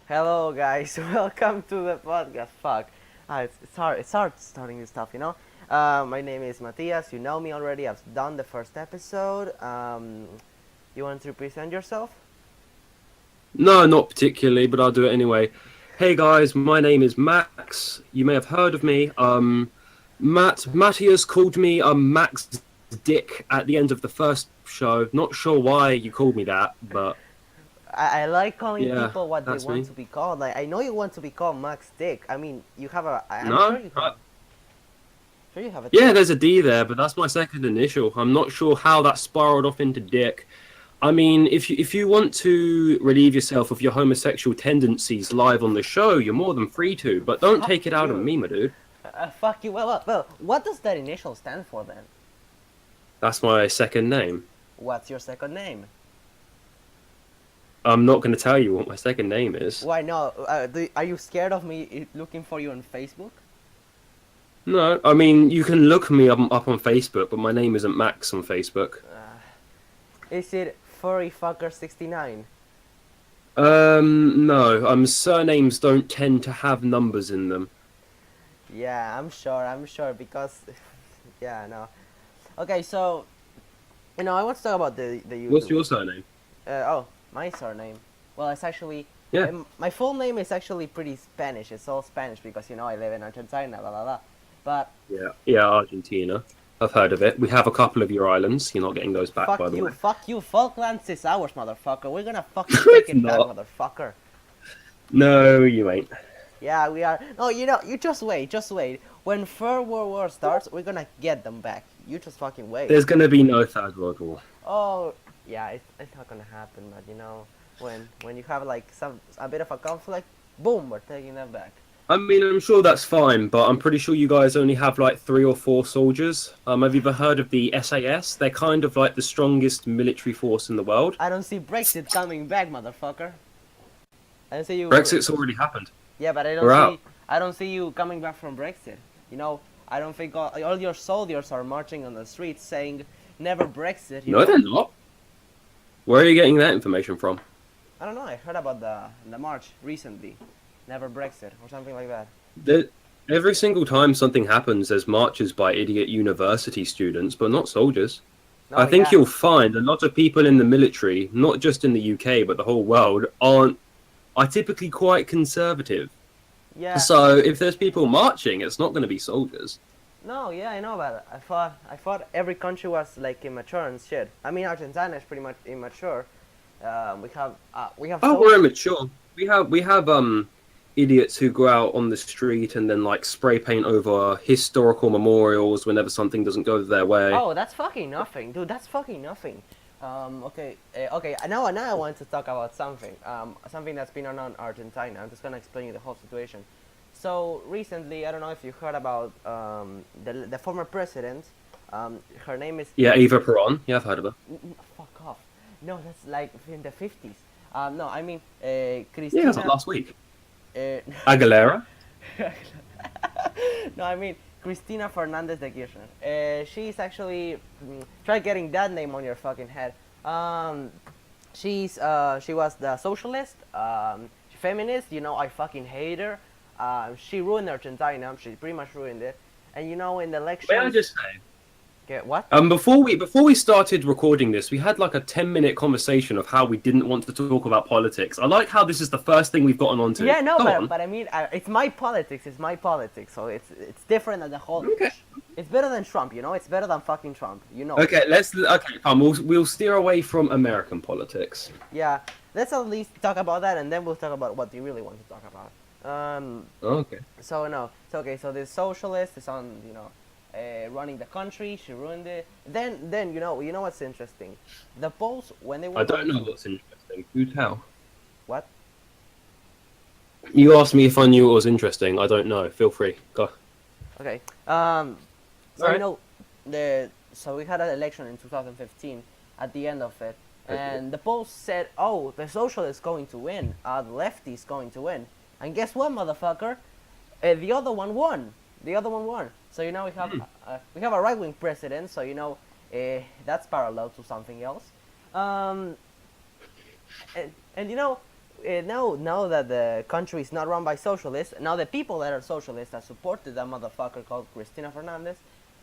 Hello, guys. Welcome to the podcast. Fuck. It's hard starting this stuff, you know. My name is Matthias. You know me already. I've done the first episode. You want to present yourself? No, not particularly, but I'll do it anyway. Hey guys, my name is Max. You may have heard of me. Matthias called me Max Dick at the end of the first show. Not sure why you called me that, but I like calling yeah, people what they that's want me. to be called. Like I know you want to be called Max Dick. I mean, you have a. I'm sure No, you have. Sure you have a yeah, thing. there's a D there, but that's my second initial. I'm not sure how that spiraled off into Dick. I mean, if you want to relieve yourself of your homosexual tendencies live on the show, you're more than free to, but don't Fuck take it out on you. me, my dude. Fuck you. Well. What does that initial stand for then? That's my second name. What's your second name? I'm not going to tell you what my second name is. Why no? Are you scared of me looking for you on Facebook? No, I mean, you can look me up on Facebook, but my name isn't Max on Facebook. Is it furry fucker 69? No, surnames don't tend to have numbers in them. Yeah, I'm sure because yeah, no. Okay, so I want to talk about the What's YouTube. your surname? My surname. Well, it's actually Yeah, my full name is actually pretty Spanish. It's all Spanish because I live in Argentina, blah blah blah. But yeah, Argentina. I've heard of it. We have a couple of your islands. You're not getting those back, by the way. fuck you, Falklands is ours, motherfucker. We're gonna fucking take It's it back, not. motherfucker. No, you ain't. Yeah, we are. No, you just wait, just wait. When Third World War starts, we're gonna get them back. You just fucking wait. There's going to be no Third World War. Oh, yeah, it's not gonna happen. But when you have like a bit of a conflict, boom, we're taking them back. I mean, I'm sure that's fine, but I'm pretty sure you guys only have like 3 or 4 soldiers. Have you ever heard of the SAS? They're kind of like the strongest military force in the world. I don't see Brexit coming back, motherfucker. I don't see you. Brexit's already happened. Yeah, but We're out. I don't see you coming back from Brexit. I don't think all your soldiers are marching on the streets saying never Brexit. No, they're not. Where are you getting that information from? I don't know. I heard about the march recently, never Brexit or something like that. There, every single time something happens, there's marches by idiot university students, but not soldiers. No, I think yeah, you'll find a lot of people in the military, not just in the UK, but the whole world, are typically quite conservative. yeah. So if there's people marching, it's not going to be soldiers. No, yeah, I know about it. I thought every country was like immature and shit. I mean, Argentina is pretty much immature. We have Oh, so we're immature. We have idiots who go out on the street and then like spray paint over historical memorials whenever something doesn't go their way. Oh, that's fucking nothing, dude. That's fucking nothing. Okay. Now I want to talk about something that's been on Argentina. I'm just gonna explain you the whole situation. So recently, I don't know if you heard about the former president. Her name is Yeah, Eva Peron. Yeah, I've heard of her. fuck off. No, that's like in the 50s. No, I mean Yeah, it was like Cristina. last week. Uh, Aguilera. no, I mean Cristina Fernandez de Kirchner. She's actually try getting that name on your fucking head. She was the socialist, feminist. I fucking hate her. She ruined Argentina. She pretty much ruined it. And in the May I elections, just say, get what? before we started recording this, we had like a 10-minute conversation of how we didn't want to talk about politics. I like how this is the first thing we've gotten onto. Yeah, no, Go on. but I mean, it's my politics. It's my politics. So it's different than the whole. Okay. It's better than Trump. It's better than fucking Trump. Okay, come. We'll steer away from American politics. Yeah, let's at least talk about that, and then we'll talk about what you really want to talk about. Okay. So no, it's okay. So this socialist is on, running the country. She ruined it. Then you know what's interesting? The polls when they were I don't going know to what's interesting. You tell. what? You asked me if I knew what was interesting. I don't know. Feel free. Go. Okay. So Alright. we had an election in 2015 at the end of it, and the polls said, oh, the socialist is going to win, the lefty is going to win, and guess what, motherfucker? The other one won. The other one won. So we have a right wing president. So that's parallel to something else. And now that the country is not run by socialists, now the people that are socialists that supported that motherfucker called Cristina Fernandez,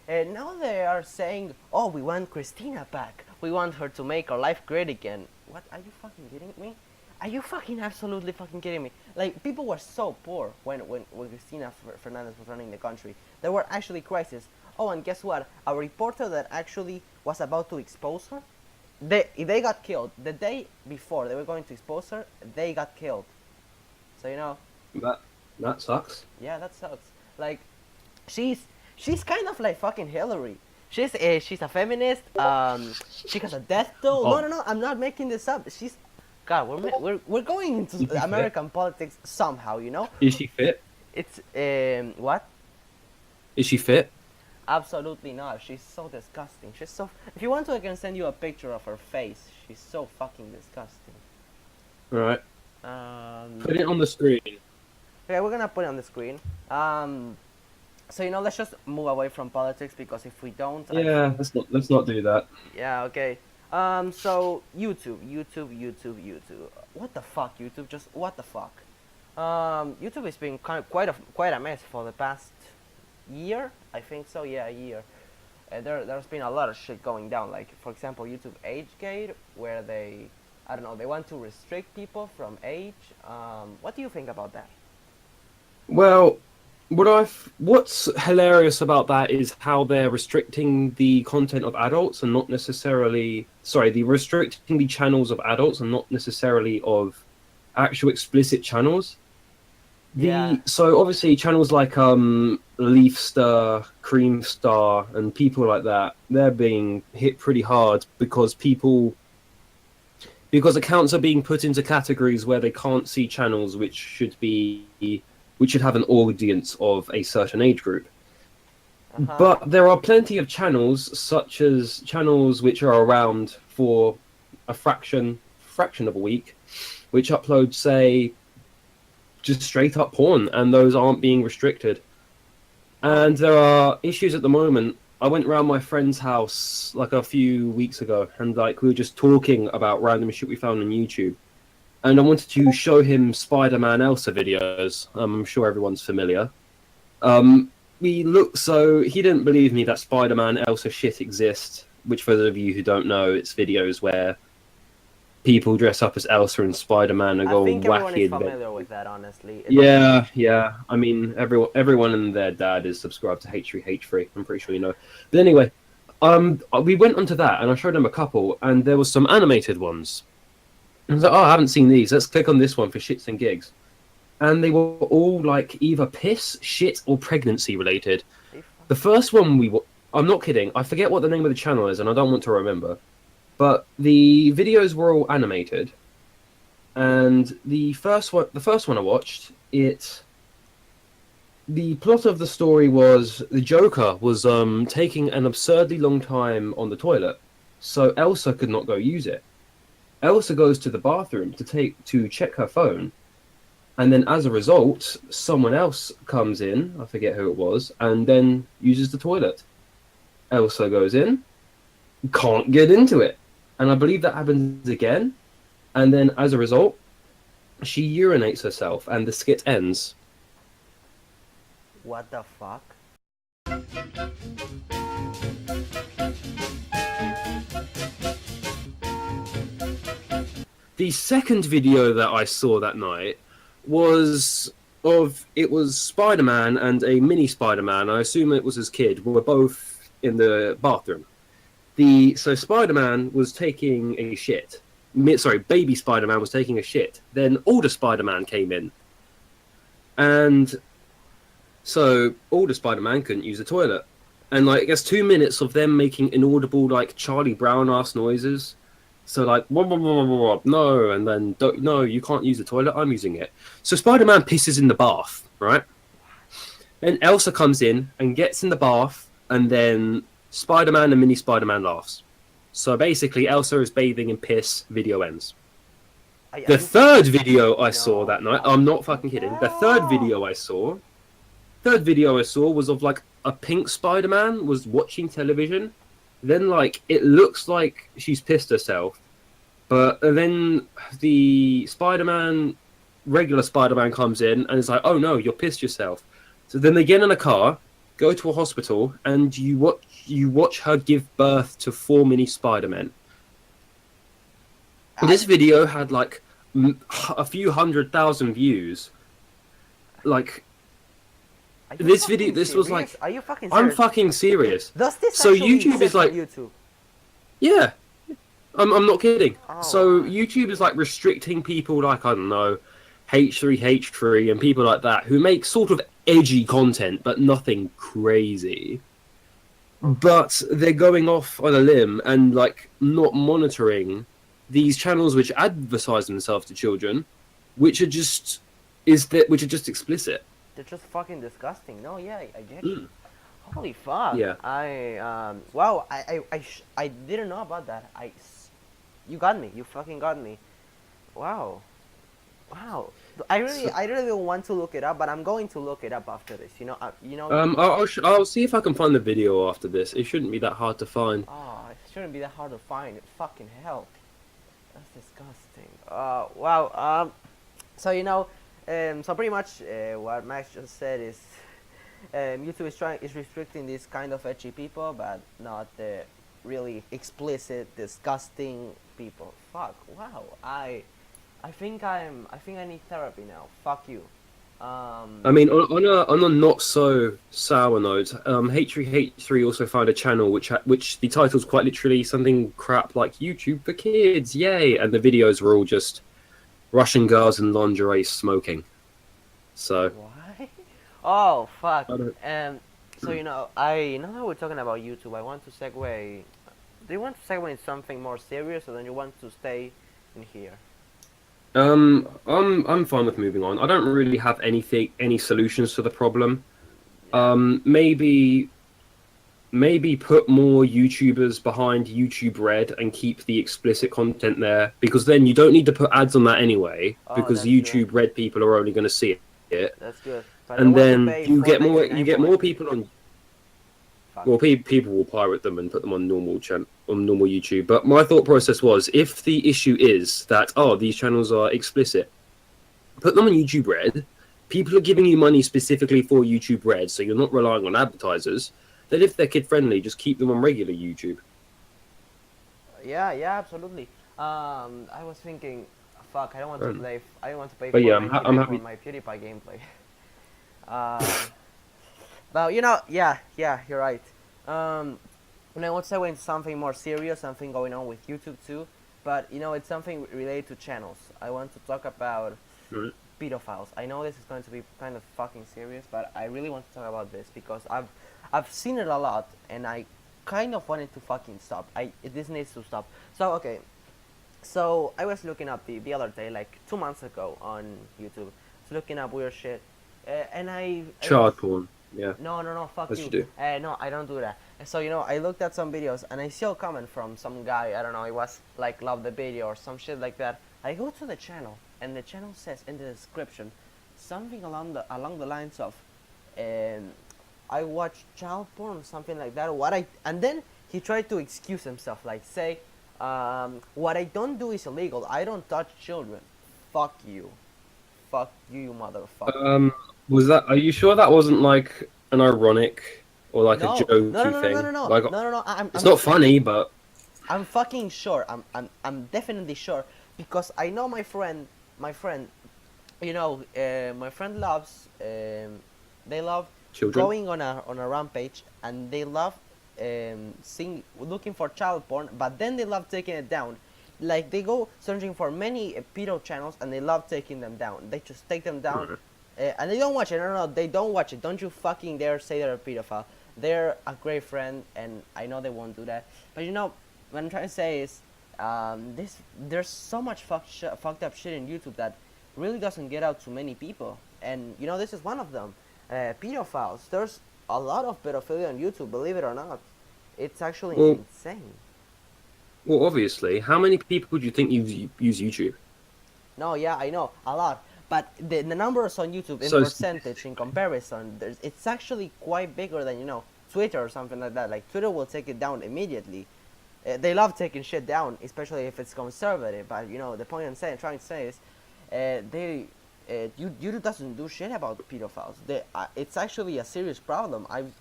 now they are saying, oh, we want Cristina back. We want her to make our life great again. What? Are you fucking kidding me? Are you fucking absolutely fucking kidding me? Like, people were so poor when Cristina Fernandez was running the country. There were actually crises. Oh, and guess what? A reporter that actually was about to expose her, they got killed. The day before they were going to expose her, they got killed. So, you know. That sucks. Yeah, that sucks. Like, she's kind of like fucking Hillary. She's a feminist. She has a death toll. Oh. No. I'm not making this up. God, we're going into American politics somehow, you know? Is she fit? It's what? Is she fit? Absolutely not. She's so disgusting. She's so. If you want to, I can send you a picture of her face. She's so fucking disgusting. All right. Put it on the screen. Okay, we're gonna put it on the screen. So you know, let's just move away from politics because if we don't, Yeah, let's not do that. Yeah. Okay. So YouTube. What the fuck, YouTube? Just what the fuck? YouTube has been quite a mess for the past year. I think so. Yeah, a year. There's been a lot of shit going down. Like, for example, YouTube AgeGate, where they want to restrict people from age. What do you think about that? Well, what's hilarious about that is how they're restricting the content of adults and not necessarily restricting the channels of adults and not necessarily of actual explicit channels. So obviously channels like Leafstar, Creamstar, and people like that, they're being hit pretty hard because accounts are being put into categories where they can't see channels which should have an audience of a certain age group. But there are plenty of channels, such as channels which are around for a fraction of a week, which upload, say, just straight up porn, and those aren't being restricted. And there are issues at the moment. I went around my friend's house like a few weeks ago, and like we were just talking about random shit we found on YouTube. And I wanted to show him Spiderman Elsa videos. I'm sure everyone's familiar. So he didn't believe me that Spiderman Elsa shit exists, which for those of you who don't know, it's videos where people dress up as Elsa and Spider-Man and go wacky. I think everyone is familiar with that, honestly. Yeah. I mean, everyone and their dad is subscribed to H3H3. I'm pretty sure you know. But anyway, we went onto that, and I showed him a couple, and there was some animated ones. I was like, oh, I haven't seen these. Let's click on this one for shits and gigs. And they were all like either piss, shit, or pregnancy related. The first one I'm not kidding. I forget what the name of the channel is, and I don't want to remember. But the videos were all animated. And the first one I watched, the plot of the story was the Joker was taking an absurdly long time on the toilet, so Elsa could not go use it. Elsa goes to the bathroom to check her phone, and then as a result, someone else comes in, I forget who it was, and then uses the toilet. Elsa goes in, can't get into it, and I believe that happens again, and then as a result, she urinates herself, and the skit ends. What the fuck? The second video that I saw that night was Spider-Man and a mini Spider-Man. I assume it was his kid. Were both in the bathroom. So Spider-Man was taking a shit. Baby Spider-Man was taking a shit. Then older Spider-Man came in, and so older Spider-Man couldn't use the toilet. And like, I guess 2 minutes of them making inaudible like Charlie Brown ass noises. So like, wah, wah, wah, wah, wah, no, and then no, you can't use the toilet. I'm using it. So Spider-Man pisses in the bath, right? Then Elsa comes in and gets in the bath, and then Spider-Man and Mini Spider-Man laughs. So basically, Elsa is bathing in piss. Video ends. The third video I saw that night. I'm not fucking kidding. The third video I saw was of like a pink Spider-Man was watching television. Then, like, it looks like she's pissed herself. But then the Spider-Man, regular Spider-Man comes in and it's like, oh no, you're pissed yourself. So then they get in a car, go to a hospital, and you watch her give birth to 4 mini Spider-Men. I, This video had like a few 100,000 views. Like are you this video, fucking this was serious? like, Are you fucking I'm serious? fucking serious. Does this So actually YouTube is exist on like, YouTube? yeah, I'm not kidding. Oh, So YouTube is like restricting people like, I don't know, H3H3 and people like that who make sort of edgy content but nothing crazy. But they're going off on a limb and like not monitoring these channels which advertise themselves to children, which are just which are just explicit. they're just fucking disgusting. No, yeah, I get you. Mm. Holy fuck. Yeah. Wow, I didn't know about that. You got me. You fucking got me. Wow. Wow. I really want to look it up, but I'm going to look it up after this. I'll see if I can find the video after this. It shouldn't be that hard to find. Oh, it shouldn't be that hard to find. Fucking hell. That's disgusting. Wow. So so pretty much what Max just said is YouTube is restricting these kind of edgy people, but not the really explicit, disgusting people. Fuck. Wow. I think I need therapy now. Fuck you. I mean, on a not so sour note, H3H3 also found a channel which the title's quite literally something crap like YouTube for kids, yay! And the videos were all just Russian girls in lingerie smoking. So. Why? Oh fuck. I don't- So I now that we're talking about YouTube, I want to segue. Do you want to segue in something more serious, or then you want to stay in here? I'm fine with moving on. I don't really have any solutions to the problem. Maybe put more YouTubers behind YouTube Red and keep the explicit content there, because then you don't need to put ads on that anyway, Oh, because that's YouTube good. Red people are only going to see it, That's good. But I and want to then pay you get more $4.99 people on. Fuck. Well, people will pirate them and put them on normal YouTube. But my thought process was, if the issue is that these channels are explicit, put them on YouTube Red. People are giving you money specifically for YouTube Red, so you're not relying on advertisers. Then, if they're kid friendly, just keep them on regular YouTube. Yeah, absolutely. I was thinking, fuck, I don't want to play. I don't want to pay But yeah, $4.99 I'm happy. for my PewDiePie gameplay. But yeah, you're right. I want to segue into something more serious, something going on with YouTube too. But it's something related to channels. I want to talk about Right. pedophiles. I know this is going to be kind of fucking serious, but I really want to talk about this because I've seen it a lot, and I kind of wanted to fucking stop. This needs to stop. So okay, so I was looking up the other day, like 2 months ago on YouTube, looking up weird shit, and Child porn. Yeah. No, fuck As you. you do. No, I don't do that. So I looked at some videos and I saw a comment from some guy. I don't know. It was like love the video or some shit like that. I go to the channel and the channel says in the description something along the lines of, I watch child porn or something like that. And then he tried to excuse himself, like say, what I don't do is illegal. I don't touch children. Fuck you, you motherfucker. Are you sure that wasn't like an ironic or like a jokey thing? No. Like, No. it's not funny, but I'm fucking sure. I'm definitely sure because I know my friend. My friend loves. They love children. going on a rampage, and they love looking for child porn, but then they love taking it down. Like they go searching for many pedo channels, and they love taking them down. They just take them down. Right. And they don't watch it. No, they don't watch it. Don't you fucking dare say they're a pedophile. They're a great friend, and I know they won't do that. But what I'm trying to say is, there's so much fucked up shit in YouTube that really doesn't get out to many people. And this is one of them. Pedophiles. There's a lot of pedophilia on YouTube. Believe it or not, it's actually insane. Well, obviously, how many people do you think use YouTube? No, yeah, I know, a lot. But the numbers on YouTube in So percentage, in comparison, it's actually quite bigger than Twitter or something like that. Like Twitter will take it down immediately. they love taking shit down, especially if it's conservative. But you know, the point trying to say is, YouTube doesn't do shit about pedophiles. It's actually a serious problem. I've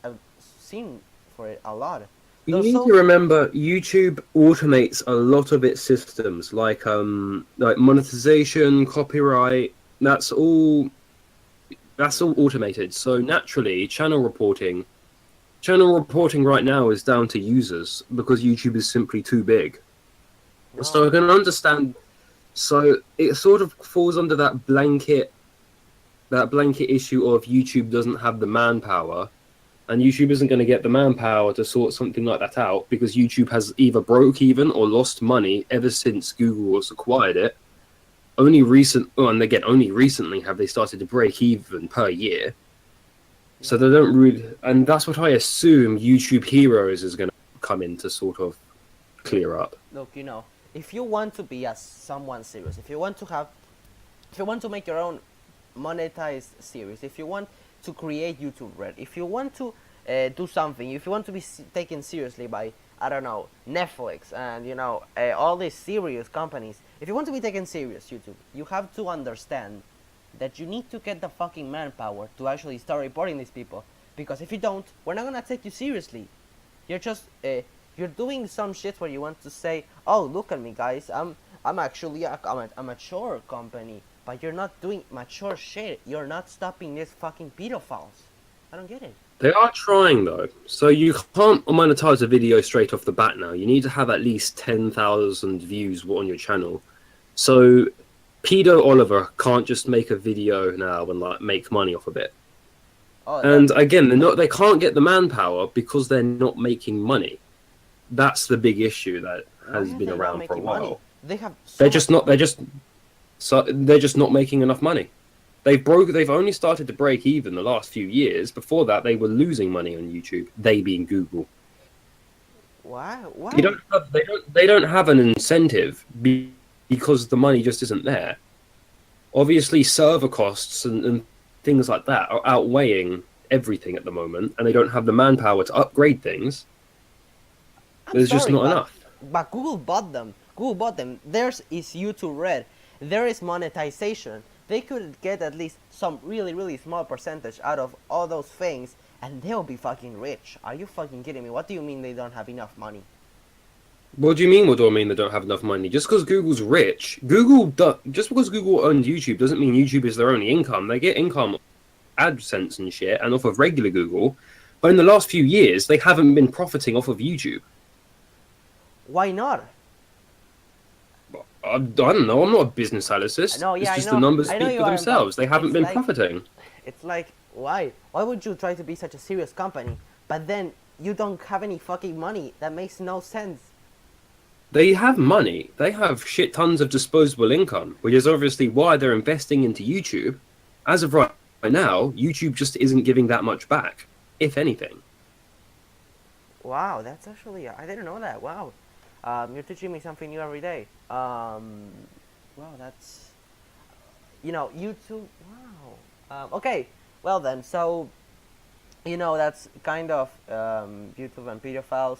seen for it a lot. You need to remember, YouTube automates a lot of its systems, like monetization, copyright. That's all automated. So naturally, channel reporting right now is down to users because YouTube is simply too big. No. So I can understand. So it sort of falls under that blanket issue of YouTube doesn't have the manpower. And YouTube isn't going to get the manpower to sort something like that out because YouTube has either broke even or lost money ever since Google has acquired it. Only recently have they started to break even per year. So they don't really, and that's what I assume YouTube Heroes is going to come in to sort of clear up. Look, you know, if you want to be someone serious, if you want to make your own monetized series, if you want to create YouTube Red, if you want to do something, if you want to be taken seriously by, I don't know, Netflix and, you know, all these serious companies, if you want to be taken serious, YouTube, you have to understand that you need to get the fucking manpower to actually start reporting these people, because if you don't, we're not gonna take you seriously. You're just you're doing some shit where you want to say, oh, look at me, guys, I'm actually a mature company. But you're not doing mature shit. You're not stopping these fucking pedophiles. I don't get it. They are trying though. So you can't monetize a video straight off the bat now. You need to have at least 10,000 views on your channel. So Pedo Oliver can't just make a video now and like make money off of it. Oh, and again, they can't get the manpower because they're not making money. That's the big issue that has been around for a while. Money. They have. They're just not making enough money. They've only started to break even the last few years. Before that, they were losing money on YouTube. They being Google. Why? They don't have an incentive because the money just isn't there. Obviously, server costs and things like that are outweighing everything at the moment, and they don't have the manpower to upgrade things. There's just not enough. But Google bought them. Theirs is YouTube Red. There is monetization. They could get at least some really, really small percentage out of all those things, and they'll be fucking rich. Are you fucking kidding me? What do you mean they don't have enough money? What do you mean? What do I mean they don't have enough money? Just because Google's rich, just because Google owns YouTube doesn't mean YouTube is their only income. They get income, AdSense and shit, and off of regular Google. But in the last few years, they haven't been profiting off of YouTube. Why not? I don't know. I'm not a business analyst. No, yeah, it's just the numbers speak for themselves. They haven't been profiting. It's like, why? Why would you try to be such a serious company, but then you don't have any fucking money? That makes no sense. They have money. They have shit tons of disposable income, which is obviously why they're investing into YouTube. As of right now, YouTube just isn't giving that much back, if anything. Wow, that's actually, I didn't know that. Wow. You're teaching me something new every day. Wow, that's, you know, YouTube, wow. Okay, well then, so, you know, that's kind of YouTube and pedophiles.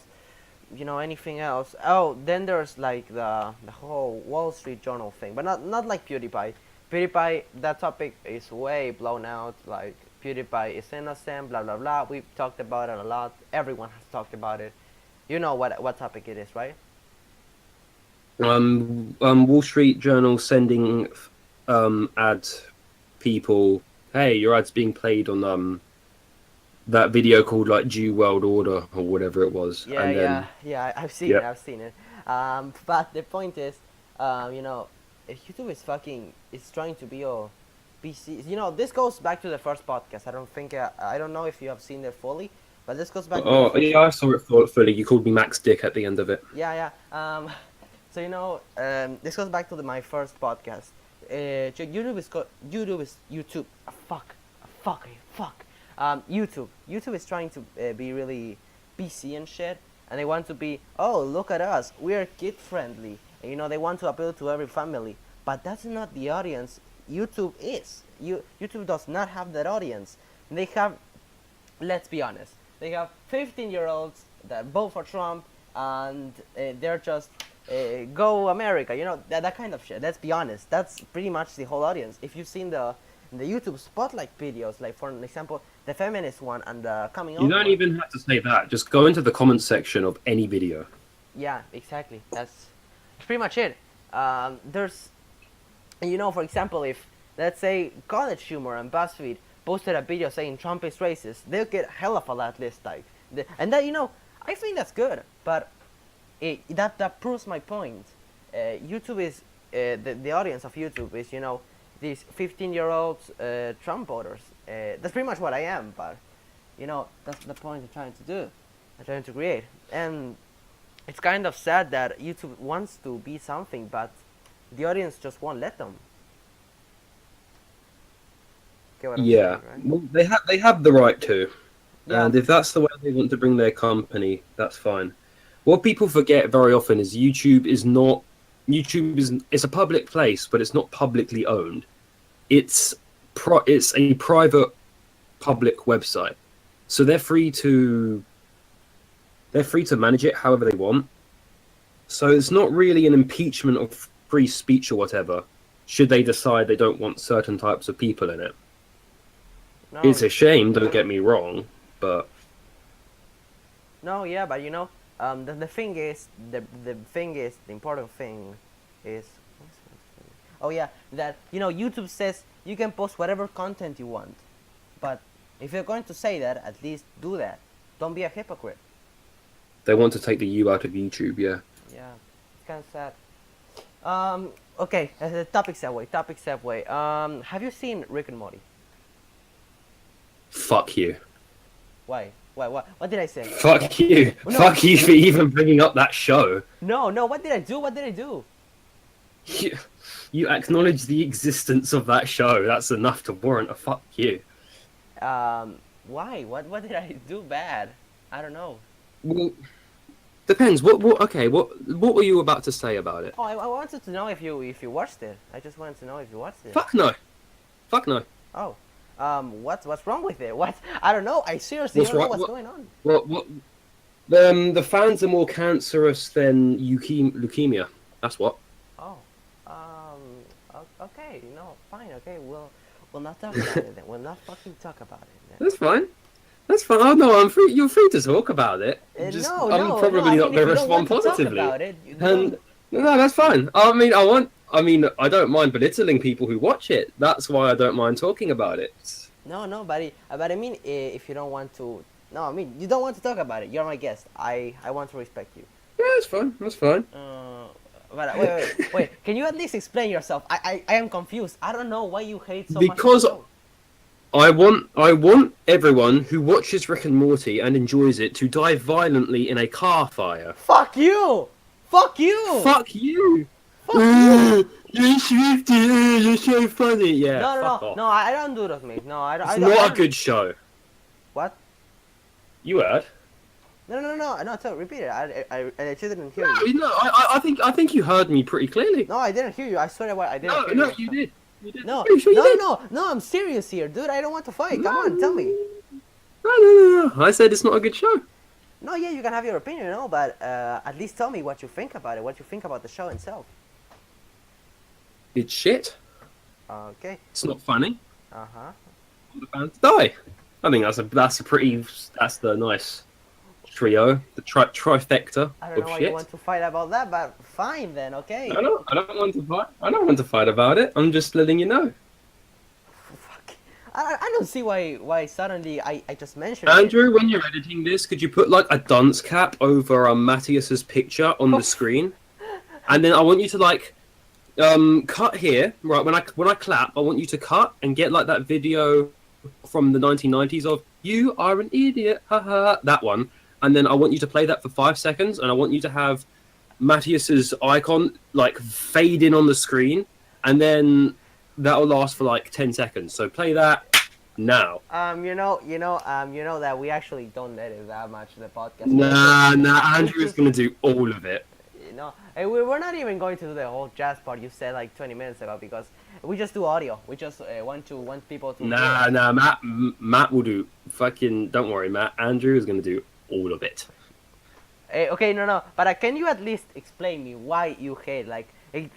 You know, anything else? Oh, then there's like the whole Wall Street Journal thing, but not like PewDiePie. PewDiePie, that topic is way blown out. Like, PewDiePie is innocent, blah blah blah. We've talked about it a lot. Everyone has talked about it. You know what topic it is, right? Wall Street Journal sending ad people, hey, your ad's being played on that video called like Jew World Order or whatever it was. Yeah, and then, yeah, I've seen it. But the point is, you know, YouTube is trying to be all PC. You know, this goes back to the first podcast. I don't know if you have seen it fully, but this goes back. Yeah, I saw it fully. You called me Max Dick at the end of it. Yeah. So you know, this goes back to my first podcast. YouTube is YouTube. YouTube is trying to be really PC and shit, and they want to be, oh, look at us, we're kid friendly. And, you know, they want to appeal to every family, but that's not the audience YouTube is. YouTube does not have that audience. They have, let's be honest, they have 15-year-olds that vote for Trump and they're just go America, you know, that kind of shit. Let's be honest, that's pretty much the whole audience. If you've seen the YouTube spotlight videos, like for an example, the feminist one and the coming out You don't one. even have to say that. Just go into the comments section of any video. Yeah, exactly. That's pretty much it. There's, you know, for example, if let's say College Humor and BuzzFeed posted a video saying Trump is racist, they'll get hell of a lot less likes. And that, you know, I think that's good, but that proves my point. YouTube is the audience of YouTube is, you know, these 15-year-old Trump voters. That's pretty much what I am, but you know, that's the point I'm trying to do. I'm trying to create, and it's kind of sad that YouTube wants to be something, but the audience just won't let them. Get what I'm Yeah, saying, right? well, they have the right to, Yeah. and if that's the way they want to bring their company, that's fine. What people forget very often is YouTube is it's a public place, but it's not publicly owned. It's a private public website, so they're free to manage it however they want. So it's not really an impeachment of free speech or whatever, should they decide they don't want certain types of people in it. No, It's a shame, don't get me wrong, but no, yeah, but you know, the thing is, the important thing is, oh yeah, that, you know, YouTube says you can post whatever content you want, but if you're going to say that, at least do that. Don't be a hypocrite. they want to take the U out of YouTube, yeah. Yeah, it's kind of sad. Okay, topic segue. Have you seen Rick and Morty? Fuck you. Why? What did I say? Fuck you. No. Fuck you for even bringing up that show. No, what did I do? What did I do? You acknowledge the existence of that show. That's enough to warrant a fuck you. Why? What did I do bad? I don't know. Well, depends. What were you about to say about it? Oh, I wanted to know if you watched it. I just wanted to know if you watched it. Fuck no. Fuck no. Oh, what's wrong with it? What? I don't know. I seriously What's don't know wrong? what's going on. What? The fans are more cancerous than leukemia. That's what. Oh, okay. No, fine. Okay, we'll not talk about it then. We'll not fucking talk about it then. That's fine. That's fine. Oh no, I'm free. You're free to talk about it. I'm probably I not mean, going if to you don't respond want to talk positively. about it, you And don't- no, that's fine. I mean, I don't mind belittling people who watch it. That's why I don't mind talking about it. No, but I mean, if you don't want to, no, I mean, you don't want to talk about it. You're my guest. I want to respect you. Yeah, that's fine. That's fine. But wait. Can you at least explain yourself? I am confused. I don't know why you hate so Because much. Because I want everyone who watches Rick and Morty and enjoys it to die violently in a car fire. fuck you! Fuck you! Fuck you! Fuck you! You're Swifty, you're so funny. Yeah, fuck No, off. no, I don't do those, mate. No, I don't. It's I don't, I not a don't- good show. What? You heard? No. Tell, repeat it. I actually didn't hear No, you. no. I think you heard me pretty clearly. No, I didn't hear you. I swear I didn't hear No, you. you did. You did. No, Pretty sure you did. no, I'm serious here, dude. I don't want to fight. Come on, tell me. No. I said it's not a good show. No, yeah, you can have your opinion, but at least tell me what you think about it. What you think about the show itself. It's shit. Okay. It's not funny. Uh huh. All the fans die. I think that's the nice trio, the trifecta I don't know of why shit. you want to fight about that, but fine then. Okay. I don't want to fight. I don't want to fight about it. I'm just letting you know. Fuck. I don't see why suddenly I just mentioned it. Andrew, when you're editing this, could you put like a dunce cap over Matthias's picture on the screen, and then I want you to like cut here. Right when I clap, I want you to cut and get like that video from the 1990s of "You are an idiot," haha, that one, and then I want you to play that for 5 seconds, and I want you to have Matthias's icon like fade in on the screen, and then that'll last for like 10 seconds. So play that now. You know that we actually don't edit that much the podcast. Nah, Andrew is gonna do all of it. You know, and we're not even going to do the whole jazz part you said like 20 minutes ago because we just do audio. We just want people to. Nah, Matt will do fucking. Don't worry, Matt. Andrew is gonna do all of it. Okay, no. But can you at least explain me why you hate? Like,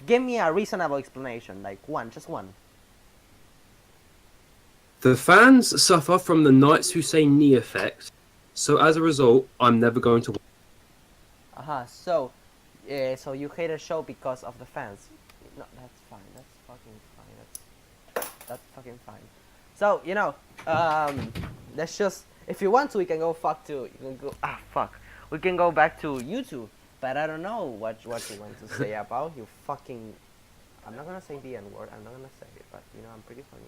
give me a reasonable explanation. Like one, just one. The fans suffer from the Knights Who Say knee effect, so as a result, I'm never going to. So, so you hate a show because of the fans? No, that's fine. That's fucking fine. That's fucking fine. So let's just, if you want to, we can go fuck to. You can go fuck. We can go back to YouTube. But I don't know what you want to say about you fucking. I'm not gonna say the N word. I'm not gonna say it, but I'm pretty funny.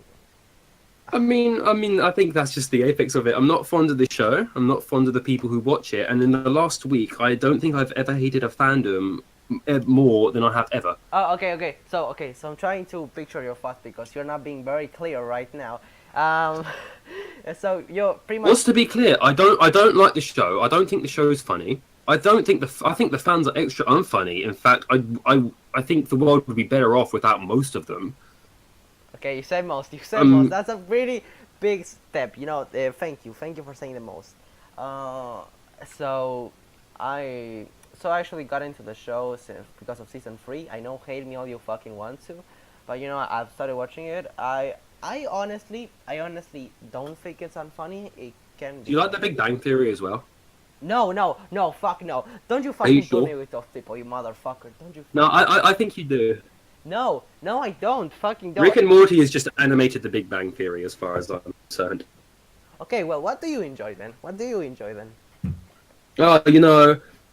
I think that's just the apex of it. I'm not fond of the show. I'm not fond of the people who watch it. And in the last week, I don't think I've ever hated a fandom more than I have ever. Oh, okay. So I'm trying to picture your thoughts because you're not being very clear right now. So you're pretty much. What's to be clear? I don't like the show. I don't think the show is funny. I think the fans are extra unfunny. In fact, I think the world would be better off without most of them. Okay, you said most. Most. That's a really big step. Thank you for saying the most. So I actually got into the show because of season 3. I know, hate me all you fucking want to, but I've started watching it. I honestly don't think it's unfunny. It can. Do you like The Big Bang Theory as well? No, fuck no. Don't you fucking sure? put me with those people, you motherfucker. Don't you? No, I think you do. No, I don't. Fucking don't. Rick and Morty is just animated The Big Bang Theory, as far as I'm concerned. Okay, well, what do you enjoy then? Oh,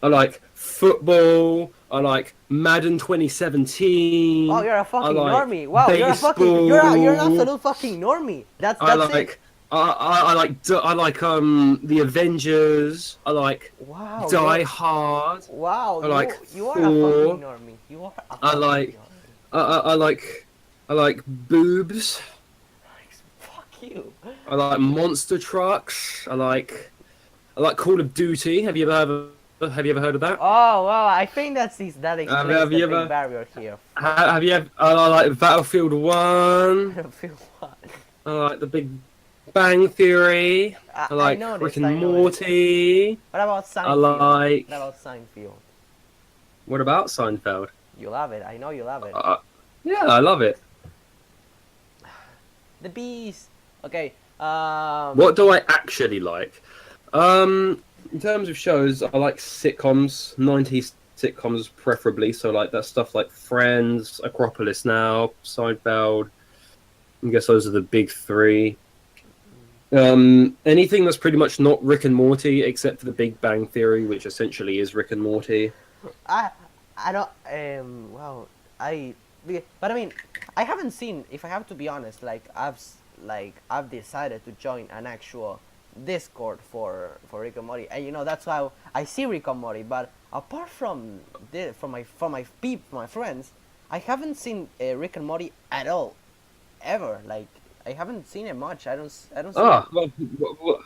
I like football. I like Madden 2017. Oh, you're a fucking like normie. Wow, baseball. you're an absolute fucking normie. That's it. I like the Avengers. I like Wow. Die Hard. Wow. I like you are Thor. a fucking normie. You are a fucking normie. I like boobs. Fuck you. I like monster trucks. I like Call of Duty. Have you ever heard of that? Oh well, I think that explains the big barrier here. Have you ever? I like Battlefield 1. Battlefield 1. I like The Big Bang Theory. I like Rick and Morty. What about Seinfeld? What about Seinfeld? What about Seinfeld? You love it. I know you love it. Yeah, I love it. The Beast. Okay. What do I actually like? In terms of shows, I like sitcoms, 90s sitcoms preferably. So like that stuff like Friends, Acropolis Now, Seinfeld. I guess those are the big 3. Anything that's pretty much not Rick and Morty, except for The Big Bang Theory, which essentially is Rick and Morty. I don't. Well, but I mean, I haven't seen. If I have to be honest, I've decided to join an actual Discord for Rick and Morty, and that's why I see Rick and Morty. But apart from my friends, I haven't seen Rick and Morty at all, ever. Like I haven't seen it much. I don't. See well,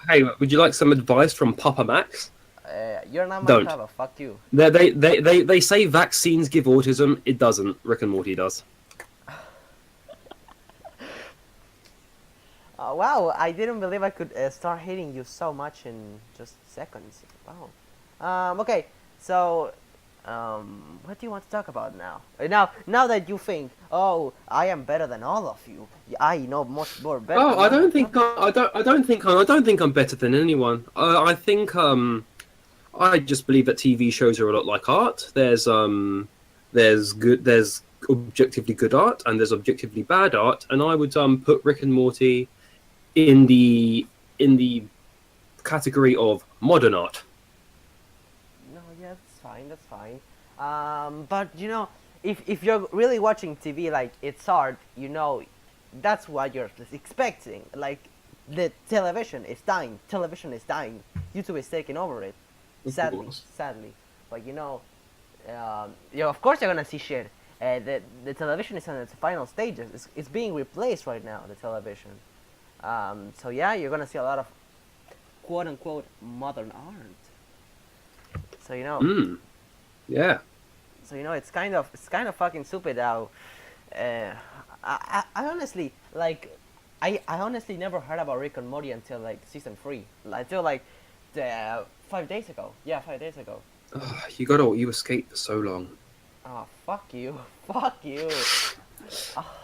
hey, would you like some advice from Papa Max? You're not my Don't. Papa. Fuck you. They say vaccines give autism. It doesn't. Rick and Morty does. Wow, I didn't believe I could start hating you so much in just seconds. Wow. Okay, so what do you want to talk about now? Now that you think, oh, I am better than all of you. I know much more better. Oh, I don't think I'm better than anyone. I think I just believe that TV shows are a lot like art. There's objectively good art and there's objectively bad art, and I would put Rick and Morty in the category of modern art. No, yeah, that's fine. But if you're really watching TV like it's art, that's what you're expecting. Like the television is dying. YouTube is taking over it. Sadly. But of course you're gonna see shit. The television is in its final stages. It's being replaced right now. The television. So yeah, you're gonna see a lot of quote unquote modern art. So Yeah. So it's kind of fucking stupid how. I honestly I honestly never heard about Rick and Morty until season 3. Until 5 days ago. Yeah, 5 days ago. You escaped for so long. Oh, fuck you. Fuck you. Ah,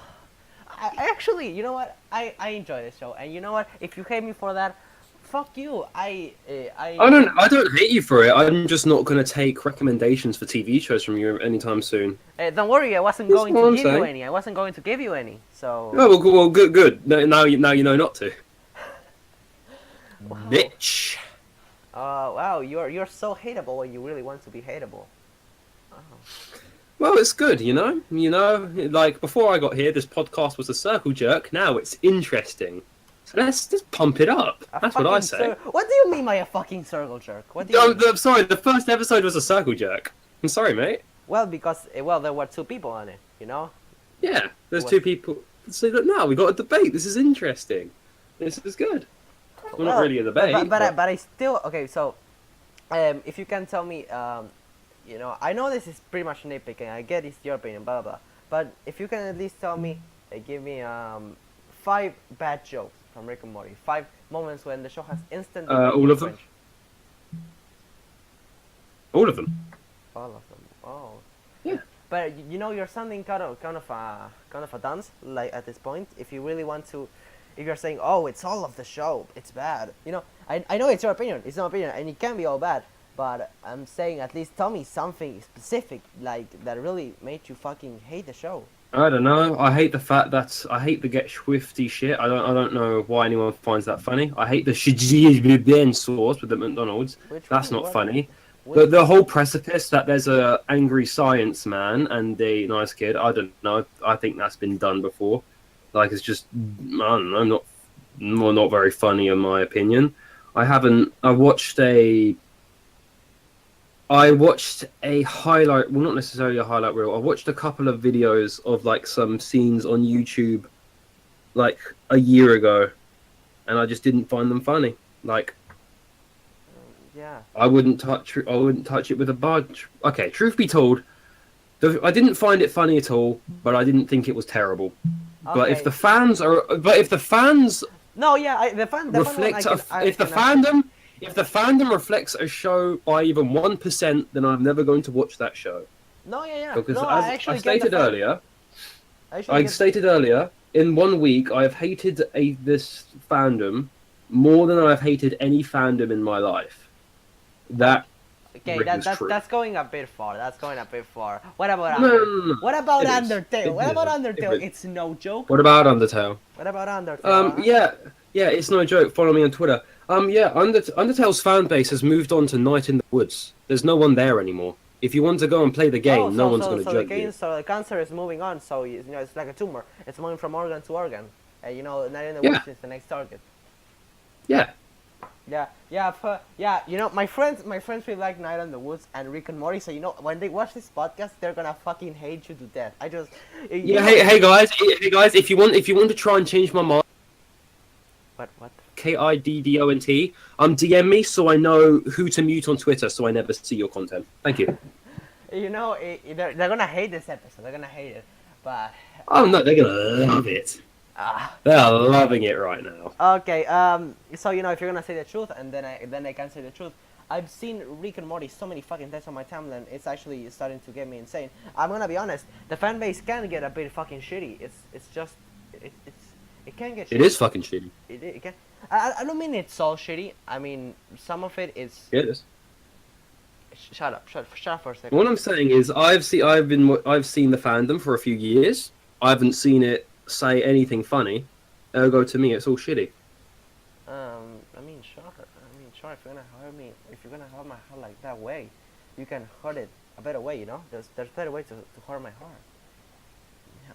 I actually, you know what? I enjoy this show, and you know what? If you hate me for that, fuck you. I don't hate you for it. I'm just not going to take recommendations for TV shows from you anytime soon. Don't worry, I wasn't That's going what to I'm give you saying. any. I wasn't going to give you any. So. Oh, well, good. Now you know not to. Wow. Bitch. Wow, you're so hateable when you really want to be hateable. Oh. Well, it's good, you know. Like before I got here, this podcast was a circle jerk. Now it's interesting. So let's just pump it up. That's what I say. What do you mean by a fucking circle jerk? What do you mean? I'm sorry. The first episode was a circle jerk. I'm sorry, mate. Well, because there were two people on it, you know. Yeah, there's two people. So look, now we got a debate. This is interesting. This is good. Well, not really a debate. But I still okay. So, if you can tell me, you know, I know this is pretty much nitpicking. I get it's your opinion, blah blah blah. But if you can at least tell me, give me 5 bad jokes from Rick and Morty. 5 moments when the show has instantly. All of them. All of them. All of them. Oh. Yeah. But you know, you're sounding kind of a dunce, like at this point. If you really want to, if you're saying, oh, it's all of the show, it's bad. You know, I know it's your opinion. It's my opinion, and it can be all bad. But I'm saying at least tell me something specific, like that really made you fucking hate the show. I don't know. I hate the fact that I hate the get swifty shit. I don't know why anyone finds that funny. I hate the shijibien sauce with the McDonald's. That's not funny. The whole precipice that there's a angry science man and a nice kid. I don't know. I think that's been done before. Like it's just I don't know, not very funny in my opinion. I watched a highlight, well, not necessarily a highlight reel. I watched a couple of videos of like some scenes on YouTube, like a year ago, and I just didn't find them funny. Like, yeah, I wouldn't touch it with a budge. Okay, truth be told, I didn't find it funny at all, but I didn't think it was terrible. Okay. But if the fans no, yeah, the fandom reflects a show by even 1%, then I'm never going to watch that show. No, yeah. Because no, as I stated earlier, in 1 week I have hated this fandom more than I've hated any fandom in my life. That's going a bit far. What about Undertale? What about Undertale? It's no joke. What about Undertale? Yeah, it's no joke. Follow me on Twitter. Undertale's fan base has moved on to Night in the Woods. There's no one there anymore. If you want to go and play the game, no one's going to judge you. So the cancer is moving on. So you know, it's like a tumor. It's moving from organ to organ. You know, Night in the Woods is the next target. Yeah. You know, my friends really like Night in the Woods and Rick and Morty. So you know, when they watch this podcast, they're gonna fucking hate you to death. Hey guys, if you want to try and change my mind. What? KIDDONT. DM me so I know who to mute on Twitter so I never see your content. Thank you. You know, they're gonna hate this episode. They're gonna hate it, but. Oh no, they're gonna love it. They're loving it right now. Okay. So you know, if you're gonna say the truth, and then I can say the truth. I've seen Rick and Morty so many fucking times on my timeline. It's actually starting to get me insane. I'm gonna be honest. The fan base can get a bit fucking shitty. It can get shitty. It is fucking shitty. It can. I don't mean it's all shitty. I mean some of it is. It is. Shut up for a second. What I'm saying is, I've seen the fandom for a few years. I haven't seen it say anything funny. Ergo, to me, it's all shitty. I mean, sure. If you're gonna hurt my heart like that way, you can hurt it a better way. You know, there's better way to hurt my heart.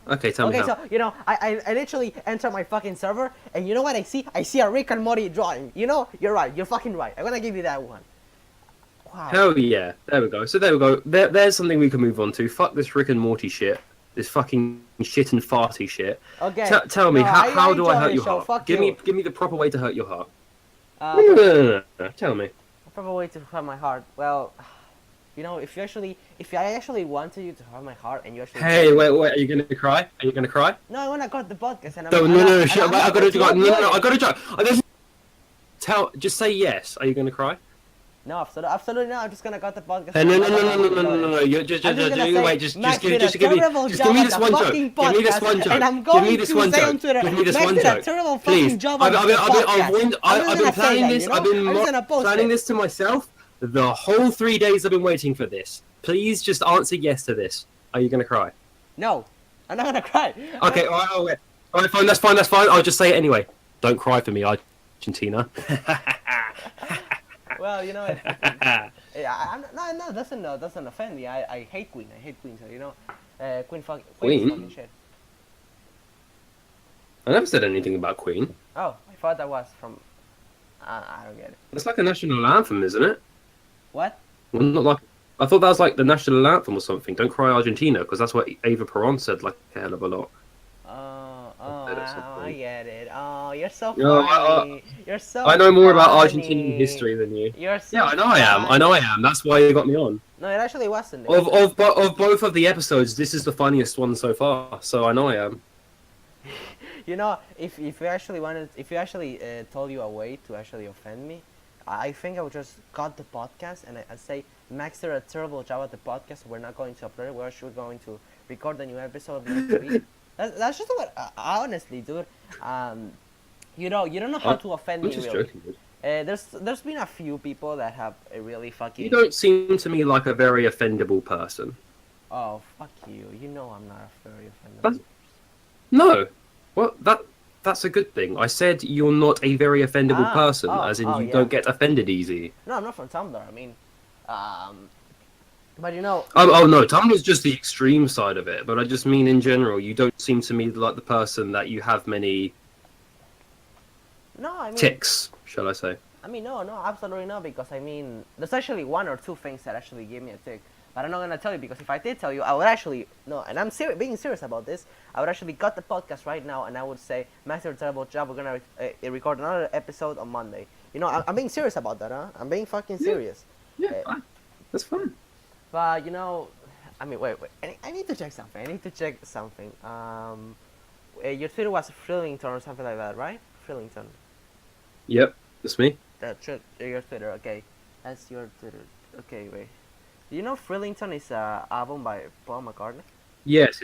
Okay, tell me how. So, you know, I literally enter my fucking server, and you know what I see? I see a Rick and Morty drawing. You know, you're right. You're fucking right. I'm gonna give you that one. Wow. Hell yeah. There we go. So there we go. There's something we can move on to. Fuck this Rick and Morty shit. This fucking shit and farty shit. Okay. Tell me, how do I hurt your heart? Give me the proper way to hurt your heart. No. Tell me. A proper way to hurt my heart. Well, you know, if I actually wanted you to hurt my heart, and you actually. Hey, wait. Are you gonna cry? No, I wanna cut the podcast, and No. I gotta go. No. I gotta go. Just say yes. Are you gonna cry? No, absolutely not. I'm just gonna cut the podcast. No, no, no, no, no, no, no, no, no. You I'm just gonna say, wait. Just Max give did a give me terrible just job give me at this the one joke. fucking Give me this podcast, one joke. and I'm Give going me this to one say on joke. Twitter, Give me this Max one did a joke. terrible Please. fucking job at the podcast. I've been planning this. I've been I'm just gonna post planning it. this to myself the whole 3 days I've been waiting for this. Please just answer yes to this. Are you gonna cry? No, I'm not gonna cry. Okay. All right. Fine. That's fine. That's fine. I'll just say it anyway. Don't cry for me, Argentina. Well, you know, no, doesn't offend me. I hate Queen. I hate Queen. So you know, Queen is fucking shit. I never said anything about Queen. Oh, I thought that was from. I don't get it. It's like a national anthem, isn't it? What? Well, not like. I thought that was like the national anthem or something. Don't cry, Argentina, because that's what Eva Peron said like a hell of a lot. I get it. Oh, you're so No, funny. You're so. I know more about funny. Argentinian history than you. You're so. Yeah, I know I am. I know I am. That's why you got me on. No, it actually wasn't. Of both of the episodes, this is the funniest one so far. So I know I am. You know, if you actually told you a way to actually offend me, I think I would just cut the podcast and I'd say Max did a terrible job at the podcast. We're not going to upload it. We're actually going to record the new episode next week. That's just what honestly, dude. You don't know how to offend me. I'm just really. joking, dude. There's been a few people that have a really fucking. You don't seem to me like a very offendable person. Oh, fuck you. You know I'm not a very offendable. That's... No. Well, that's a good thing. I said you're not a very offendable person, as in you don't get offended easy. No, I'm not from Tumblr. I mean, but you know. Oh no, Tumblr's just the extreme side of it. But I just mean in general, you don't seem to me like the person that you have many. No, I mean. Ticks, shall I say? I mean, no, absolutely not. Because I mean, there's actually one or two things that actually give me a tick. But I'm not gonna tell you because if I did tell you, I would actually no, and I'm being serious about this. I would actually cut the podcast right now, and I would say, "Master, terrible job. We're gonna record another episode on Monday." You know, I'm being serious about that, huh? I'm being fucking serious. Yeah, fine. That's fine. But you know, I mean, wait. I need to check something. Your Twitter was Frillington or something like that, right? Frillington. Yep, that's me. That's your Twitter. Okay, that's your Twitter. Okay, wait. Do you know Frillington is an album by Paul McCartney? Yes,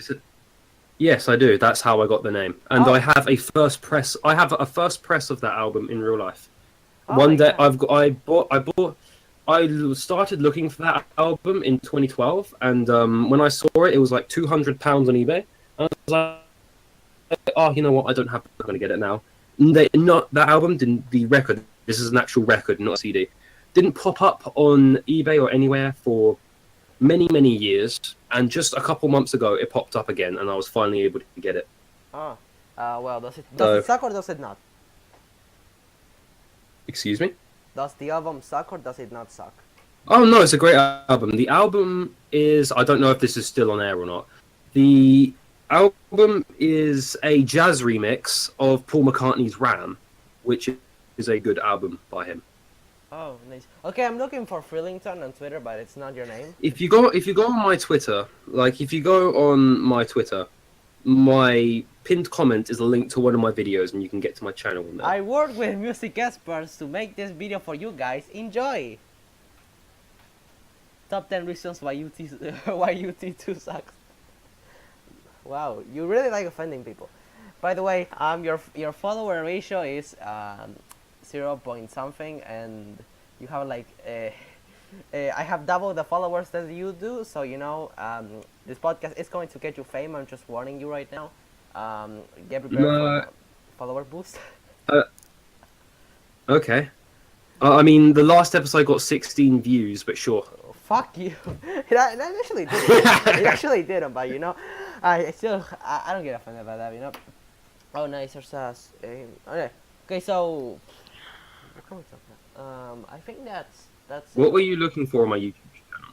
yes, I do. That's how I got the name, and I have a first press. I have a first press of that album in real life. One day, I started looking for that album in 2012, and when I saw it, it was like £200 on eBay. And I was like, oh, you know what? I'm going to get it now. That album didn't. The record. This is an actual record, not a CD. Didn't pop up on eBay or anywhere for many, many years, and just a couple months ago it popped up again, and I was finally able to get it. Well, does it suck or does it not? Excuse me? Does the album suck or does it not suck? Oh no, it's a great album. The album is, I don't know if this is still on air or not. The album is a jazz remix of Paul McCartney's Ram, which is a good album by him. Oh, nice. Okay, I'm looking for Frillington on Twitter, but it's not your name. If you go on my Twitter, my pinned comment is a link to one of my videos, and you can get to my channel on there. I work with music experts to make this video for you guys. Enjoy. Top 10 reasons why UT2 sucks. Wow, you really like offending people. By the way, your follower ratio is 0 point something, and you have like I have double the followers that you do, so you know this podcast is going to get you fame. I'm just warning you right now. Get prepared for follower boost. Okay. I mean, the last episode got 16 views, but sure. Oh, fuck you. It actually did. It actually didn't, but you know, I don't get offended by that, you know. Oh, nice, there's us. Okay, so. I think that's What were you looking for on my YouTube channel?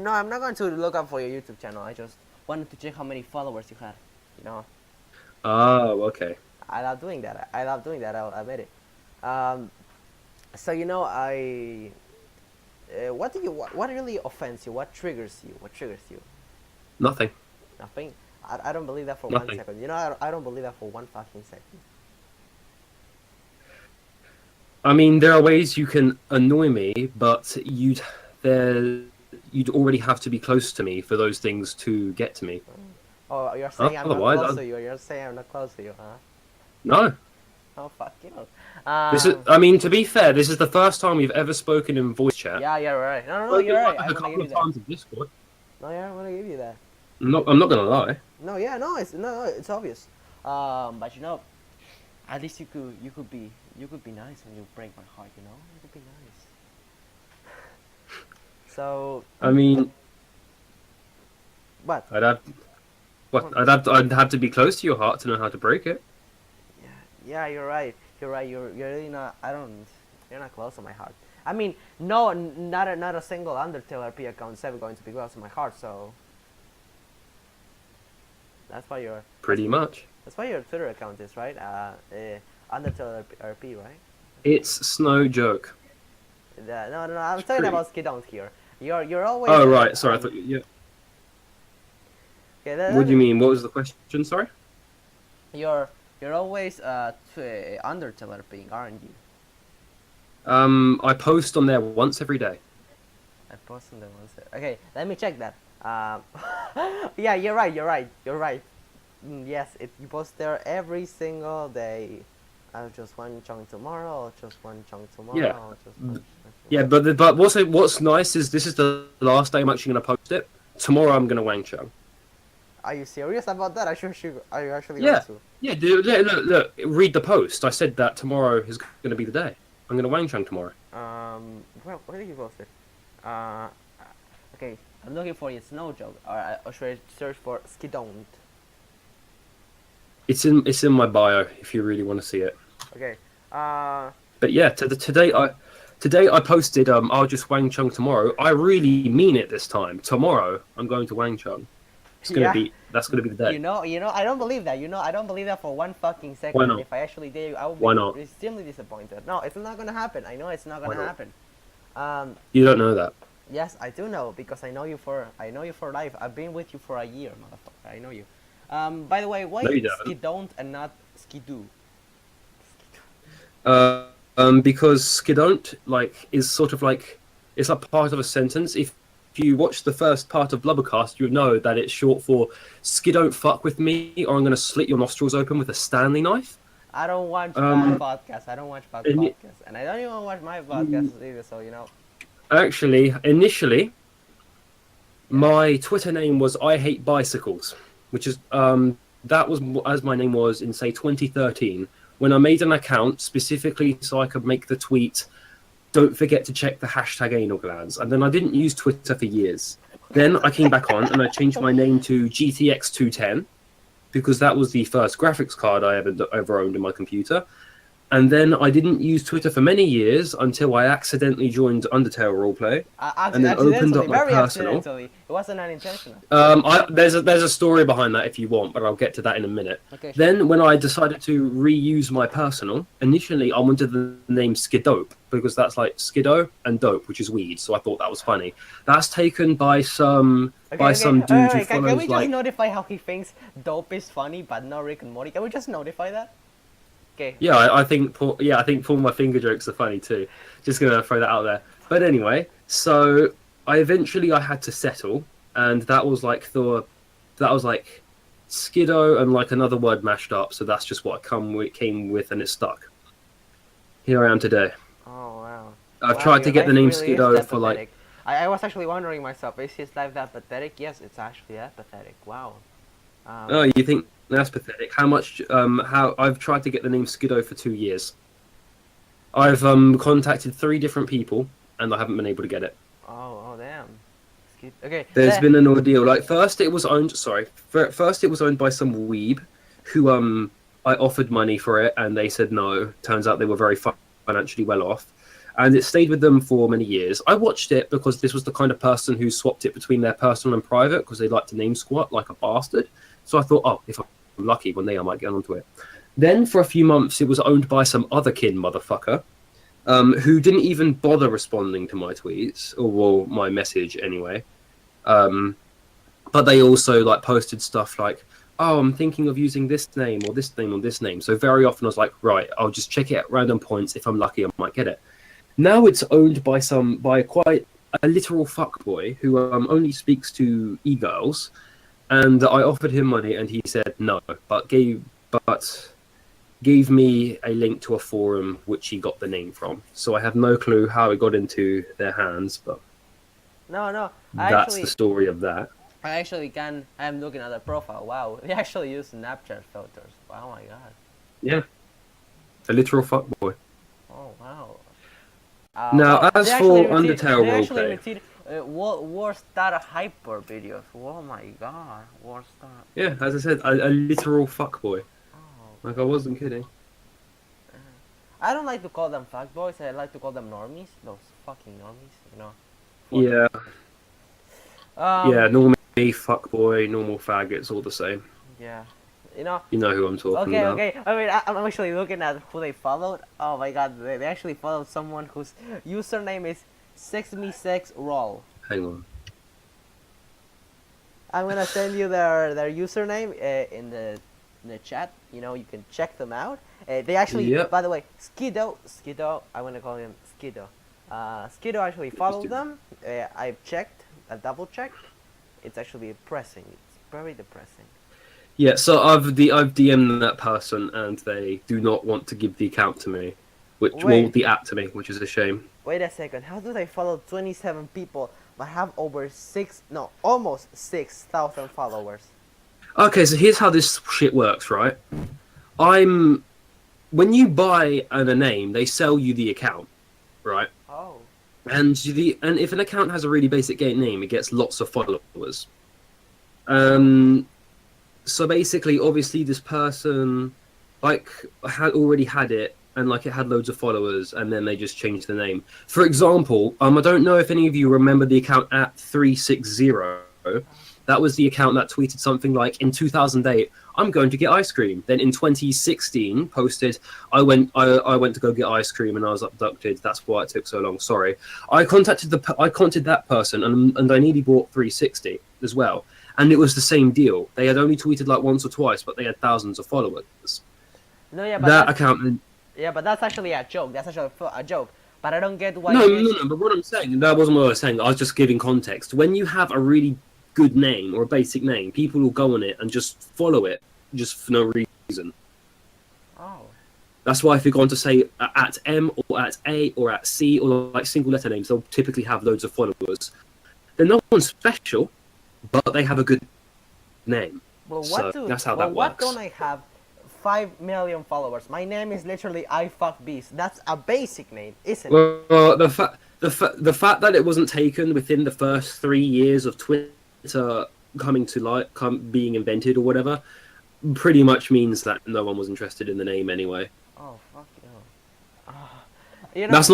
No, I'm not going to look up for your YouTube channel. I just wanted to check how many followers you had. You know. Oh, okay. I love doing that. I'll admit it. So you know, what really offends you? What triggers you? Nothing. Nothing. I don't believe that for Nothing. 1 second. You know, I don't believe that for one fucking second. I mean, there are ways you can annoy me, but you'd already have to be close to me for those things to get to me. Oh, you're saying I'm not Otherwise, close to you. You're saying I'm not close to you, huh? no. Oh fuck you. This is. I mean, to be fair, this is the first time we've ever spoken in voice chat. Yeah, you're right. No, Spoken you're right. like I'm a gonna give couple you of that. times in Discord. No, yeah, I'm gonna give you that. I'm not gonna lie. No, yeah, no, it's obvious. But you know, at least you could be nice and you break my heart. You know, you could be nice. So I mean, what? I'd have. What? I'd have to be close to your heart to know how to break it. Yeah, you're right. You're right. You're really not. I don't. You're not close to my heart. I mean, no, not a single Undertale RP account is ever going to be close to my heart. So that's why you're. Pretty much. That's why your Twitter account is right. Undertale RP, right? It's Snow Joke. No. I'm talking about Skidount here. You're always. Oh right, sorry. I thought. Yeah. Okay, What do you mean? What was the question? Sorry. You're always Undertale RPing, aren't you? I post on there once every day. I posted them once. Okay, let me check that. Yeah, you're right. Yes, you post there every single day. I'll just one chunk tomorrow. I'll just one chunk tomorrow. Yeah. I'll just one chunk Yeah, tomorrow. but what's nice is this is the last day I'm actually gonna post it. Tomorrow I'm gonna Wang Chung. Are you serious about that? Are you actually Yeah. going to? Yeah, dude, look, read the post. I said that tomorrow is gonna be the day. I'm gonna Wang Chung tomorrow. Where did you post it? Okay, I'm looking for it. Snow Joke. Or should I search for Skidount? It's in my bio if you really want to see it. Okay. But yeah, today I posted I'll just Wang Chung tomorrow. I really mean it this time. Tomorrow I'm going to Wang Chung. That's gonna be the day. You know, I don't believe that. I don't believe that for one fucking second. Why not? If I actually did, I would Why be not? extremely disappointed. No, it's not gonna happen. I know it's not gonna Why not? happen. You don't know that. Yes, I do know because I know you for life. I've been with you for a year, motherfucker. I know you. By the way, why No, you don't. Skidount and not Skidoo? Because skidont is sort of like it's a part of a sentence. If you watch the first part of Blubbercast, you know that it's short for "Skidont fuck with me," or I'm gonna slit your nostrils open with a Stanley knife. I don't watch bad podcasts. I don't watch bad and podcasts, and I don't even watch my podcasts either. So you know. Actually, initially, my Twitter name was "I hate bicycles," which is that was as my name was in say 2013 when I made an account specifically so I could make the tweet. Don't forget to check the hashtag anal glands. And then I didn't use Twitter for years. Then I came back on and I changed my name to GTX210 because that was the first graphics card I ever owned in my computer. And then I didn't use Twitter for many years until I accidentally joined Undertale Roleplay and then opened up my very personal. accidentally. It wasn't unintentional. There's a story behind that if you want, but I'll get to that in a minute. Okay, sure. Then when I decided to reuse my personal, initially I wanted the name Skidope because that's like Skiddo and dope, which is weed. So I thought that was funny. That's taken by some dude who follows Can we just like. notify how he thinks dope is funny, but not Rick and Morty? Can we just notify that? Okay. Yeah, I think pull my finger jokes are funny too. Just gonna throw that out there. But anyway, so I had to settle, and that was like Skiddo and like another word mashed up. So that's just what I came with, and it stuck. Here I am today. Oh wow. I've tried to get the name Skiddo for like. I was actually wondering myself, is his life that pathetic? Yes, it's actually that pathetic. Wow. Oh, you think that's pathetic? How much? How I've tried to get the name Skiddo for 2 years. I've contacted 3 different people, and I haven't been able to get it. Oh damn. Okay. There's been an ordeal. Like first it was owned by some weeb, who I offered money for it, and they said no. Turns out they were very financially well off, and it stayed with them for many years. I watched it because this was the kind of person who swapped it between their personal and private because they like to name squat like a bastard. So I thought, oh, if I'm lucky one day I might get onto it. Then for a few months it was owned by some otherkin motherfucker, who didn't even bother responding to my tweets or my message anyway. But they also like posted stuff like, oh, I'm thinking of using this name or this name or this name. So very often I was like, right, I'll just check it at random points. If I'm lucky, I might get it. Now it's owned by quite a literal fuckboy who only speaks to e-girls, and I offered him money and he said no, but gave me a link to a forum which he got the name from. So I have no clue how it got into their hands, but No. that's the story of that. I actually can. I'm looking at the profile. Wow, they actually use Snapchat filters. Wow, my god. Yeah, a literal fuckboy. Oh wow. Now, as for Undertale Undertale they actually roleplay, repeat War Star Hyper videos. Oh my god, War Star. yeah, as I said, a literal fuckboy. Oh. Like, I wasn't kidding. I don't like to call them fuckboys. I like to call them normies. Those fucking normies, you know. Yeah, Um, normally fuckboy, normal fag, it's all the same. yeah. You know. You know who I'm talking about. Okay. I mean, I'm actually looking at who they followed. Oh my god, they actually followed someone whose username is 6me6roll. Hang on. I'm gonna send you their username in the chat. You know, you can check them out. They actually, Yep. by the way, Skiddo. I'm gonna call him Skiddo. Skiddo actually followed them. I've checked, I double checked. It's actually depressing. It's very depressing. Yeah, so I've DM'd that person and they do not want to give the account to me, the app to me, which is a shame. Wait a second. How do they follow 27 people but have almost 6,000 followers? Okay, so here's how this shit works, right? When you buy a name, they sell you the account, right? Oh. And if an account has a really basic name, it gets lots of followers. So basically, obviously, this person had already had it, and it had loads of followers, and then they just changed the name. For example, I don't know if any of you remember the account @360. That was the account that tweeted something like, in 2008, I'm going to get ice cream. Then in 2016, posted, I went to go get ice cream and I was abducted. That's why it took so long. Sorry. I contacted that person and I nearly bought 360 as well. And it was the same deal. They had only tweeted once or twice, but they had thousands of followers. No, yeah, but that account. Yeah, but that's actually a joke. That's actually a joke. But I don't get why. No. But what I'm saying, that wasn't what I was saying. I was just giving context. When you have a really good name or a basic name, people will go on it and just follow it, just for no reason. Oh. That's why if you're going to say @M or @A or @C or single letter names, they'll typically have loads of followers. They're no one special, but they have a good name. Well, that's how that works. What don't I have 5 million followers? My name is literally I fuck bees. That's a basic name, isn't it? Well, the fact that it wasn't taken within the first 3 years of Twitter coming to light, being invented or whatever, pretty much means that no one was interested in the name anyway. Oh fuck you! You know, that's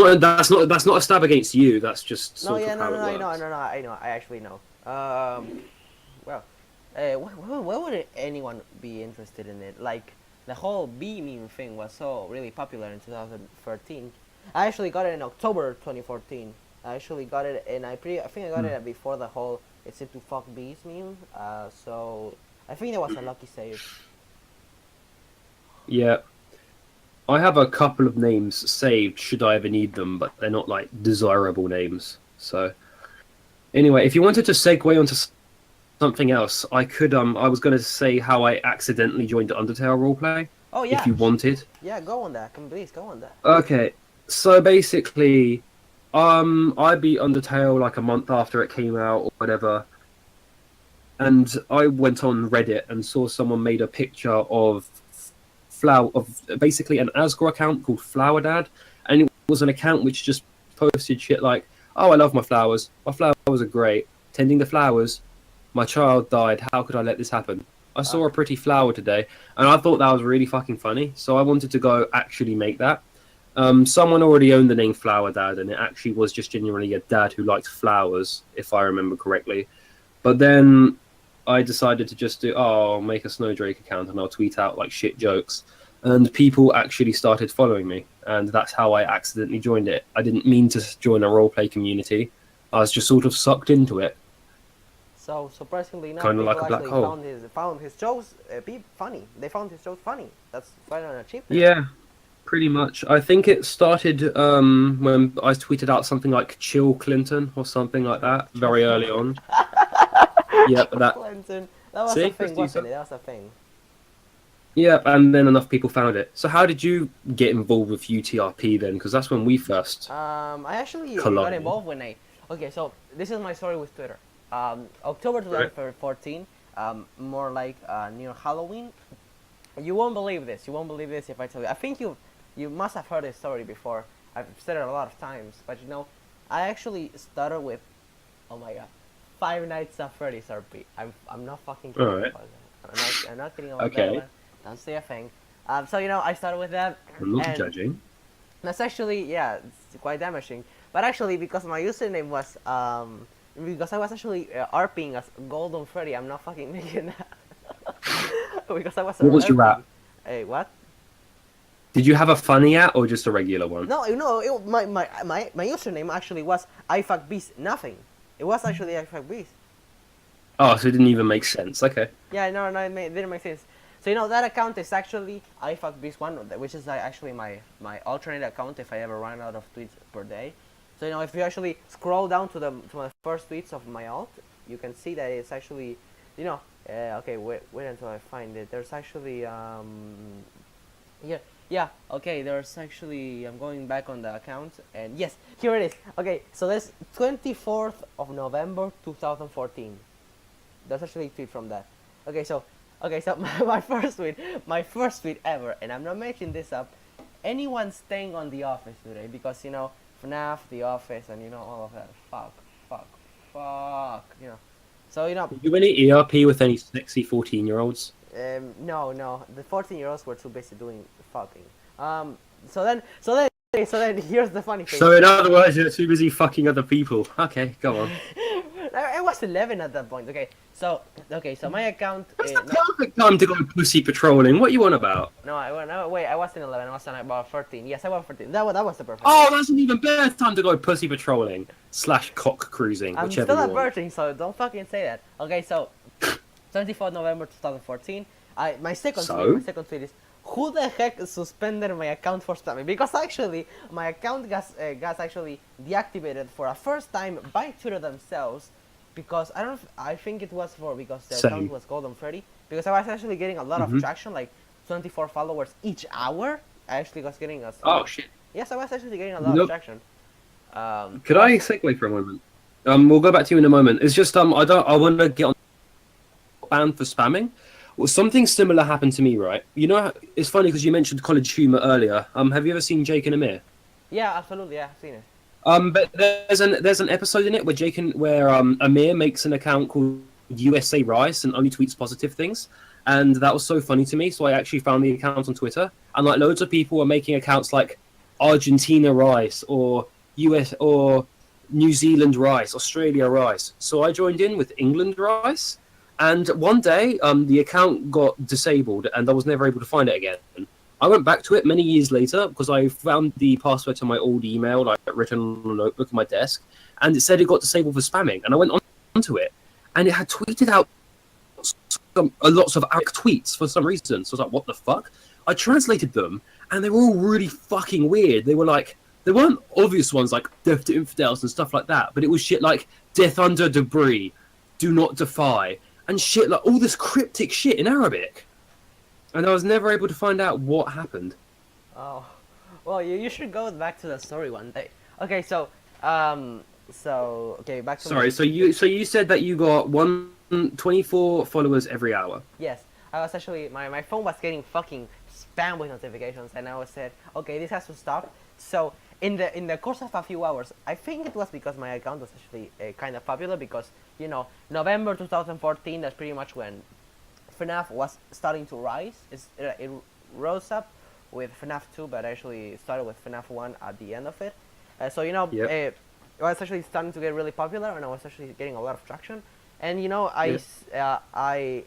not a stab against you. That's just no, sort of how it works. I know. I actually know. Well, why would anyone be interested in it? Like the whole bee meme thing was so really popular in 2013. I actually got it in October 2014. I actually got it, and I think I got it before the whole "it's it to fuck bees" meme. So I think that was a lucky save. Yeah, I have a couple of names saved should I ever need them, but they're not desirable names. So anyway, if you wanted to segue onto something else, I could. I was going to say how I accidentally joined the Undertale roleplay. Oh yeah. If you wanted. Yeah, go on that. Please go on that. Okay, so basically, I beat Undertale a month after it came out or whatever, and I went on Reddit and saw someone made a picture of basically an Asgore account called Flower Dad, and it was an account which just posted shit like, "Oh, I love my flowers. My flowers are great. Tending the flowers. My child died. How could I let this happen? I saw a pretty flower today," and I thought that was really fucking funny. So I wanted to go actually make that. Someone already owned the name Flower Dad, and it actually was just genuinely a dad who liked flowers, if I remember correctly. But then I decided to just I'll make a Snowdrake account and I'll tweet out shit jokes. And people actually started following me, and that's how I accidentally joined it. I didn't mean to join a roleplay community. I was just sort of sucked into it. So surprisingly enough, Kind of like people a black actually hole. found his shows funny. They found his shows funny. That's quite an achievement. Yeah, pretty much. I think it started when I tweeted out something like "Chill Clinton" or something like that very early on. Yep, that. Clinton. That was a See, thing, wasn't it? That was a thing. Yep, and then enough people found it. So how did you get involved with UTRP then? Because that's when we first I actually got collided. involved when I. Okay, so this is my story with Twitter. October Right. 2014, more like near Halloween. You won't believe this. You won't believe this if I tell you. I think you must have heard this story before. I've said it a lot of times, but I actually started with, oh my god, Five Nights at Freddy's RP. I'm not fucking kidding Alright. about that. I'm not kidding about that Okay. one. Don't say a thing. So I started with that, I'm not and judging. that's actually, yeah, it's quite damaging. But actually, because my username was because I was actually RPing as Golden Freddy. I'm not fucking making that. Because I was What was your RPing. rap? Hey, what? Did you have a funny at or just a regular one? No, my username actually was ifuckbeast nothing. It was actually ifuckbeast. Oh, so it didn't even make sense. Okay. Yeah, no, it didn't make sense. So that account is actually ifuckbeast1, which is actually my alternate account if I ever run out of tweets per day. So if you actually scroll down to my first tweets of my alt, you can see that it's actually, okay, wait until I find it. There's actually okay, there's actually, I'm going back on the account, and yes, here it is. Okay, so that's 24th of November 2014. There's actually a tweet from that. Okay, so my first tweet ever, and I'm not making this up. Anyone staying on The Office today? Because FNAF, The Office, and all of that. Fuck. So Did you any ERP with any sexy 14-year-olds? no, the 14-year-olds were too busy doing fucking. So then here's the funny thing. So in other words, you're too busy fucking other people. Okay, go on. I was 11 at that point. Okay, so my account. That's the perfect time to go pussy patrolling. What you on about? No, wait. I wasn't 11. I was about 13. Yes, I was 13. That was the perfect. Oh, that's an even better time to go pussy patrolling / cock cruising, I'm whichever still you a want. virgin, so don't fucking say that. Okay, so 24th November 2014. My second tweet is, who the heck suspended my account for spamming? Because actually, my account got actually deactivated for a first time by Twitter themselves. Because I think it was because the Same. account was Golden Freddy. Because I was actually getting a lot of traction, like 24 followers each hour. I actually was getting Oh shit. Yes, I was actually getting a lot of traction. Could I segue for a moment? We'll go back to you in a moment. It's just I want to get on banned for spamming. Well, something similar happened to me, right? It's funny because you mentioned College Humor earlier. Have you ever seen Jake and Amir? Yeah, absolutely. Yeah, I've seen it. But there's an episode in it where Amir makes an account called USA Rice and only tweets positive things, and that was so funny to me. So I actually found the account on Twitter, and like loads of people were making accounts like Argentina Rice or US or New Zealand Rice, Australia Rice. So I joined in with England Rice, and one day the account got disabled, and I was never able to find it again. I went back to it many years later because I found the password to my old email, like written on a notebook on my desk, and it said it got disabled for spamming. And I went onto it, and it had tweeted out lots of Arabic tweets for some reason. So I was like, what the fuck? I translated them, and they were all really fucking weird. They weren't obvious ones like death to infidels and stuff like that, but it was shit like death under debris, do not defy, and shit like all this cryptic shit in Arabic. And I was never able to find out what happened. Oh, well, you should go back to the story one day. Okay, so okay, back to. Sorry, so you said that you got 24 followers every hour. Yes, I was actually my phone was getting fucking spam with notifications, and I said, okay, this has to stop. So in the course of a few hours, I think it was because my account was actually kind of popular because November 2014. That's pretty much when FNAF was starting to rise. It rose up with FNAF 2, but actually started with FNAF 1 at the end of it. So it was actually starting to get really popular, and I was actually getting a lot of traction. And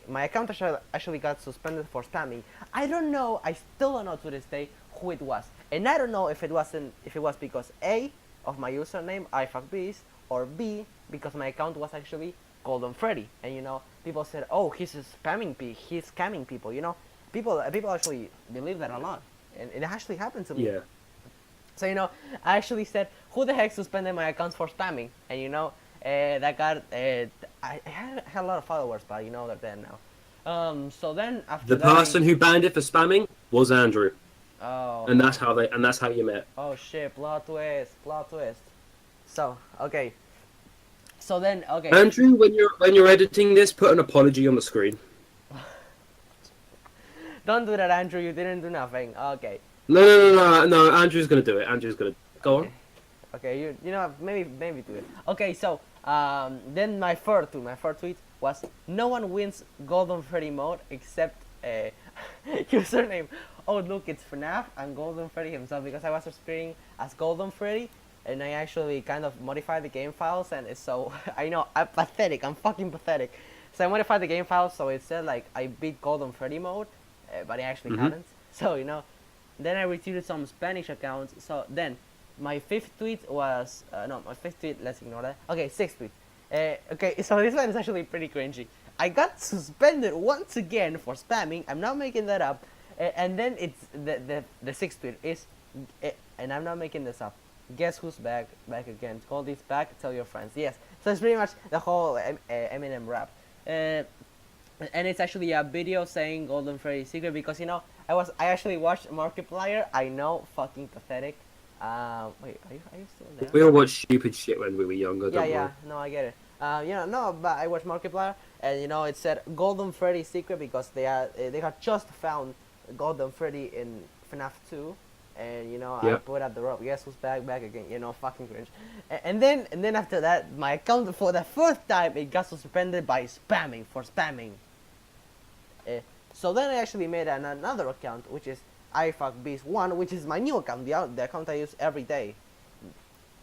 my account actually got suspended for spamming. I still don't know to this day who it was, and I don't know if it was because A, of my username ifuckbeast, or B, because my account was actually Golden Freddy, and people said, oh, he's scamming people. People actually believe that a lot, and it actually happened to me. Yeah. So I actually said, who the heck suspended my account for spamming? And that got I had a lot of followers, but they're dead now. So then after The person who banned it for spamming was Andrew, oh, and that's how you met. oh shit, plot twist. So okay. So then okay. Andrew, when you're editing this, put an apology on the screen. Don't do that, Andrew. You didn't do nothing. Okay. No. Andrew's gonna do it. Andrew's gonna go on. Okay, maybe do it. Okay, so then my third tweet was, no one wins Golden Freddy mode except username. Oh look, it's FNAF and Golden Freddy himself, because I was speaking as Golden Freddy, and I actually kind of modified the game files, and it's so I know I'm pathetic. I'm fucking pathetic. So I modified the game files so it said like I beat Golden Freddy mode, but I actually hadn't. So then I retweeted some Spanish accounts. So then my fifth tweet was my fifth tweet. Let's ignore that. Okay, sixth tweet. Okay, so this one is actually pretty cringy. I got suspended once again for spamming. I'm not making that up. And then it's the sixth tweet is, and I'm not making this up. Guess who's back again? Call this back. Tell your friends. Yes. So it's pretty much the whole Eminem rap. And it's actually a video saying Golden Freddy secret, because I actually watched Markiplier. I know, fucking pathetic. Wait, are you still there? We all watched stupid shit when we were younger. Yeah. No, I get it. No, but I watched Markiplier, and it said Golden Freddy secret because they had just found Golden Freddy in FNAF 2, and I put up the rope. Guess who's back again? Fucking cringe. And then after that, my account for the fourth time it got suspended by spamming. So then I actually made another account, which is iFuckBeast1, which is my new account, the account I use every day.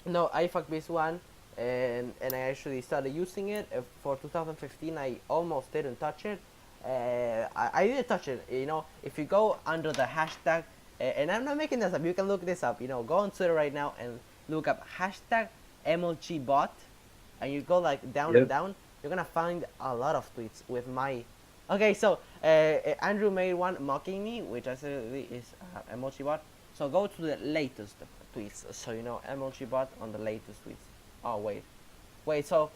No, iFuckBeast1, and I actually started using it for 2015. I almost didn't touch it. I didn't touch it. If you go under the hashtag, and I'm not making this up, you can look this up. Go on Twitter right now and look up hashtag MLGbot, and you go like down and down. You're gonna find a lot of tweets with my. Okay, so Andrew made one mocking me, which actually is MLGbot. So go to the latest tweets. So MLGbot on the latest tweets. Oh wait. So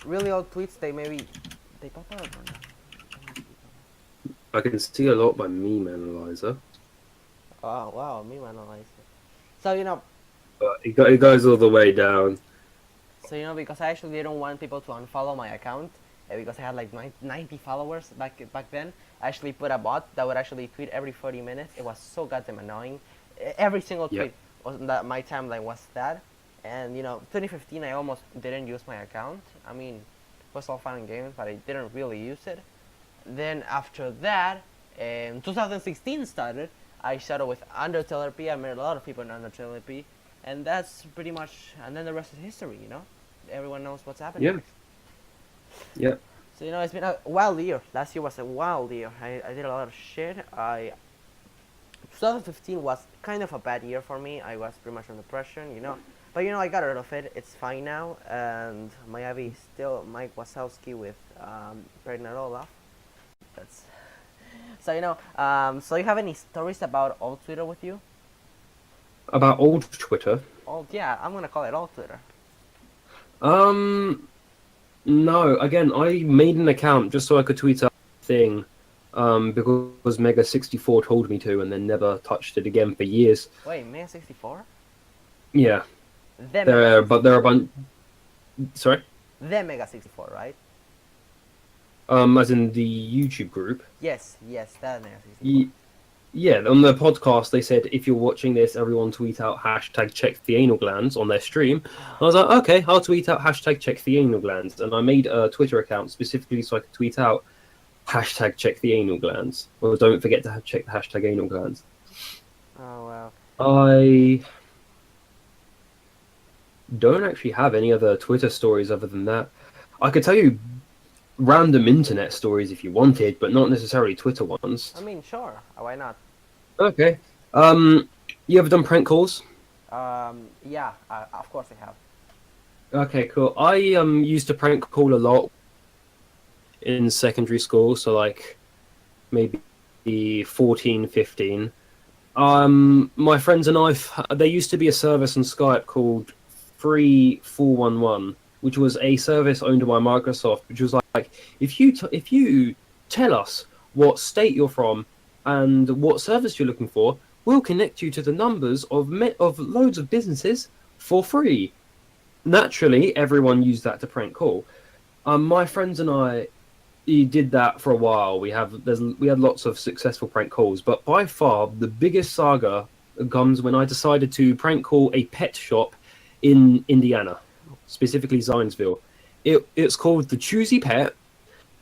really old tweets. They pop out or not? I can see a lot by meme analyzer. Oh wow, meme analyzer. So It goes all the way down. So because I actually didn't want people to unfollow my account, because I had like 90 followers back then. I actually put a bot that would actually tweet every 30 minutes. It was so goddamn annoying. Every single tweet was that my timeline was that. And 2015 I almost didn't use my account. I mean, it was all fun and games, but I didn't really use it. Then after that, 2016 started. I started with Undertale RP. I met a lot of people in Undertale RP, and that's pretty much. And then the rest is history. Everyone knows what's happening. Yeah. So it's been a wild year. Last year was a wild year. I did a lot of shit. 2015 was kind of a bad year for me. I was pretty much under pressure, But I got rid of it. It's fine now, and my Abby is still Mike Wazowski with pregnant Olaf. That's so So you have any stories about old Twitter with you? About old Twitter? Old, yeah. I'm gonna call it old Twitter. No. Again, I made an account just so I could tweet out a thing, because Mega64 told me to, and then never touched it again for years. Wait, Mega64? Yeah. But there are a bunch. Sorry. The Mega64, right? As in the YouTube group. Yes, that Mega64. Yeah, on the podcast they said if you're watching this, everyone tweet out hashtag check the anal glands on their stream. I was like, okay, I'll tweet out hashtag check the anal glands, and I made a Twitter account specifically so I could tweet out hashtag check the anal glands. Well, don't forget to check the hashtag anal glands. Oh wow. I don't actually have any other Twitter stories other than that. I could tell you random internet stories if you wanted, but not necessarily Twitter ones. I mean, sure. Why not? Okay. You ever done prank calls? Yeah. Of course I have. Okay, cool. I used to prank call a lot in secondary school, so like maybe 14, 15. My friends and there used to be a service on Skype called Free 411, which was a service owned by Microsoft, which was like if you tell us what state you're from and what service you're looking for, we'll connect you to the numbers of loads of businesses for free. Naturally, everyone used that to prank call. My friends and I he did that for a while. We had lots of successful prank calls, but by far the biggest saga comes when I decided to prank call a pet shop in Indiana, specifically Zionsville. It's called the Choosy Pet,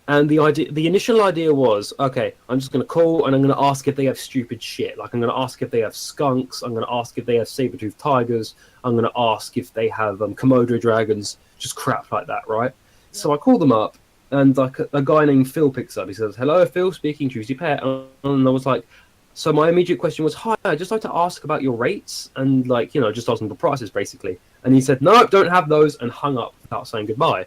and the initial idea was, okay, I'm just going to call and I'm going to ask if they have stupid shit. Like I'm going to ask if they have skunks. I'm going to ask if they have saber-toothed tigers. I'm going to ask if they have Komodo dragons. Just crap like that, right? So I call them up, and like a guy named Phil picks up. He says, "Hello, Phil speaking, Choosy Pet." And I was like, so my immediate question was, "Hi, I'd just like to ask about your rates and like just asking for prices basically." And he said, "No, don't have those," and hung up without saying goodbye.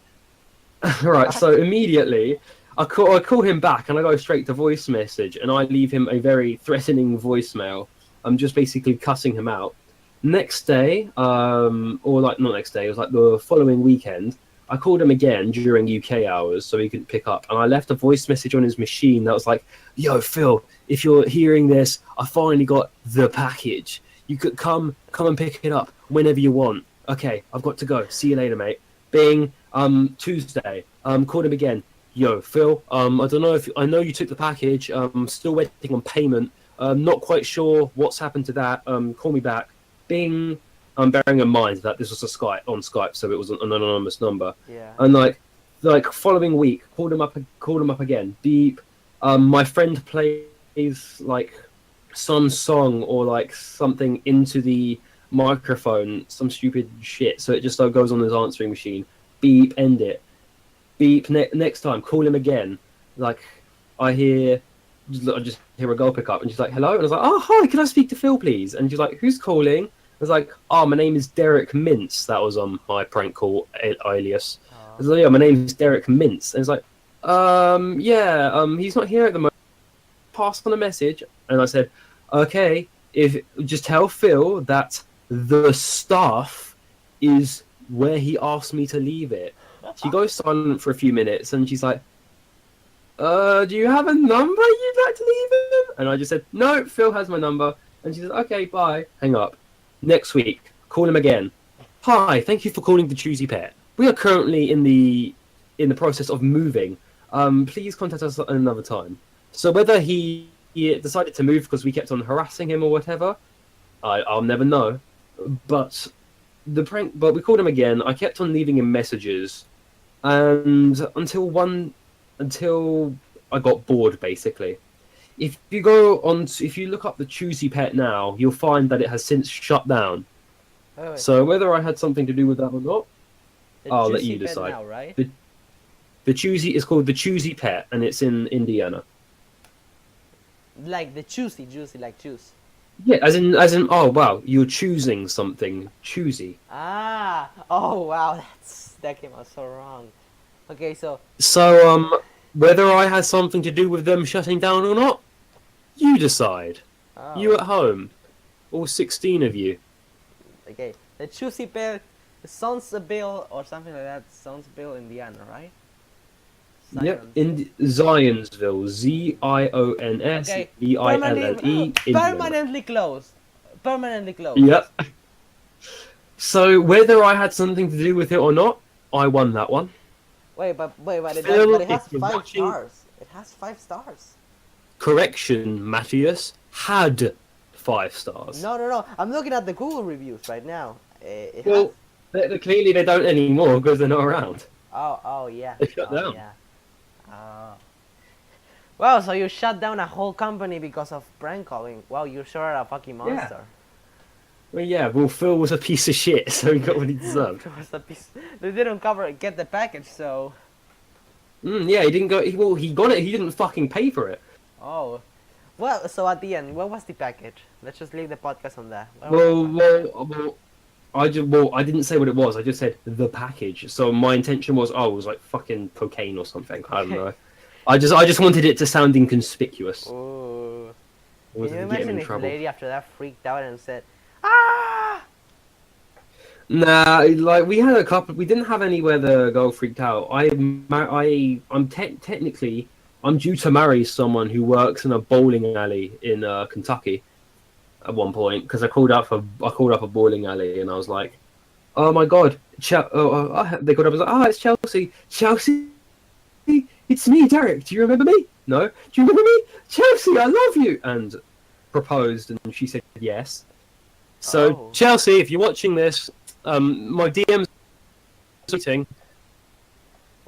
Right, so immediately I call him back and I go straight to voice message and I leave him a very threatening voicemail. I'm just basically cussing him out. Next day, or like not next day, it was like the following weekend. I called him again during UK hours so he couldn't pick up, and I left a voice message on his machine that was like, "Yo, Phil, if you're hearing this, I finally got the package. You could come and pick it up whenever you want. Okay, I've got to go. See you later, mate." Bing. Tuesday. Called him again. "Yo, Phil. I don't know if I know you took the package. Still waiting on payment. Not quite sure what's happened to that. Call me back." Bing. I'm bearing in mind that this was on Skype, so it was an anonymous number. Yeah. And like following week, called him up again. Beep. My friend plays like some song or like something into the microphone, some stupid shit. So it just goes on his answering machine. Beep. End it. Beep. Next time, call him again. Like I just hear a girl pick up, and she's like, "Hello," and I was like, "Oh, hi. Can I speak to Phil, please?" And she's like, "Who's calling?" I was like, "Oh, my name is Derek Mintz." That was on my prank call alias. I was like, "Yeah, my name is Derek Mintz." And it's like, yeah, he's not here at the moment. Pass on a message." And I said, "Okay, if just tell Phil that the staff is where he asked me to leave it." She goes silent for a few minutes, and she's like, "Do you have a number you'd like to leave him?" And I just said, "No, Phil has my number." And she says, "Okay, bye." Hang up. Next week, call him again. "Hi, thank you for calling the Choosy Pet. We are currently in the process of moving. Please contact us at another time." So whether he decided to move because we kept on harassing him or whatever, I'll never know. But but we called him again. I kept on leaving him messages, and until I got bored, basically. If you look up the Choosy Pet now, you'll find that it has since shut down. Wait. So whether I had something to do with that or not, I'll let Juicy you Pet decide. now, right? The Choosy is called the Choosy Pet, and it's in Indiana. Like the juicy, like juice. Yeah, as in. Oh wow, you're choosing something. Choosy. Ah. Oh wow, that came out so wrong. Okay, so. So whether I had something to do with them shutting down or not, you decide. Oh. You at home, all 16 of you. Okay, the Juicy Pet, Sonsville or something like that. Sonsville, Indiana, right? Yep, in Zionsville, Zionsville. Permanently closed. Permanently closed. Yep. So whether I had something to do with it or not, I won that one. But it has if you're 5 watching- stars. It has 5 stars. Correction, Matthias had 5 stars. No. I'm looking at the Google reviews right now. It Well, clearly they don't anymore because they're not around. Oh yeah. They shut down. Yeah. Oh. Well, so you shut down a whole company because of prank calling. Well, you sure are a fucking monster. Well, Phil was a piece of shit, so he got what he deserved. They didn't get the package, so. Yeah, he didn't go. He got it. He didn't fucking pay for it. Oh. Well, so at the end, what was the package? Let's just leave the podcast on that. I didn't say what it was. I just said the package. So my intention was, oh, it was like fucking cocaine or something. I don't Okay. know. I just wanted it to sound inconspicuous. Ooh. I Can wanted you to get him imagine in if the trouble. lady after that freaked out and said, "Ah!" Nah, like we had a couple. We didn't have any where the girl freaked out. Technically I'm due to marry someone who works in a bowling alley in Kentucky at one point because I called up a bowling alley and I was like, oh my god, they called up. I was like, oh, it's Chelsea, Chelsea, it's me, Derek. Do you remember me? No. Do you remember me, Chelsea? I love you. And proposed, and she said yes. So Oh. Chelsea, if you're watching this, my DM's waiting.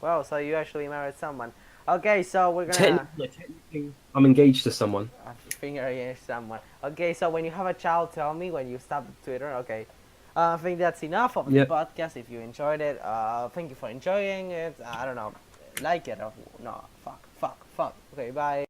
Well, so you actually married someone. Okay, so we're gonna Technically, I'm engaged to someone. finger in someone. Okay, so when you have a child, tell me when you stop Twitter. Okay. I think that's enough of the Yep. podcast. If you enjoyed it, thank you for enjoying it. I don't know, like it or no. Fuck. Okay, bye.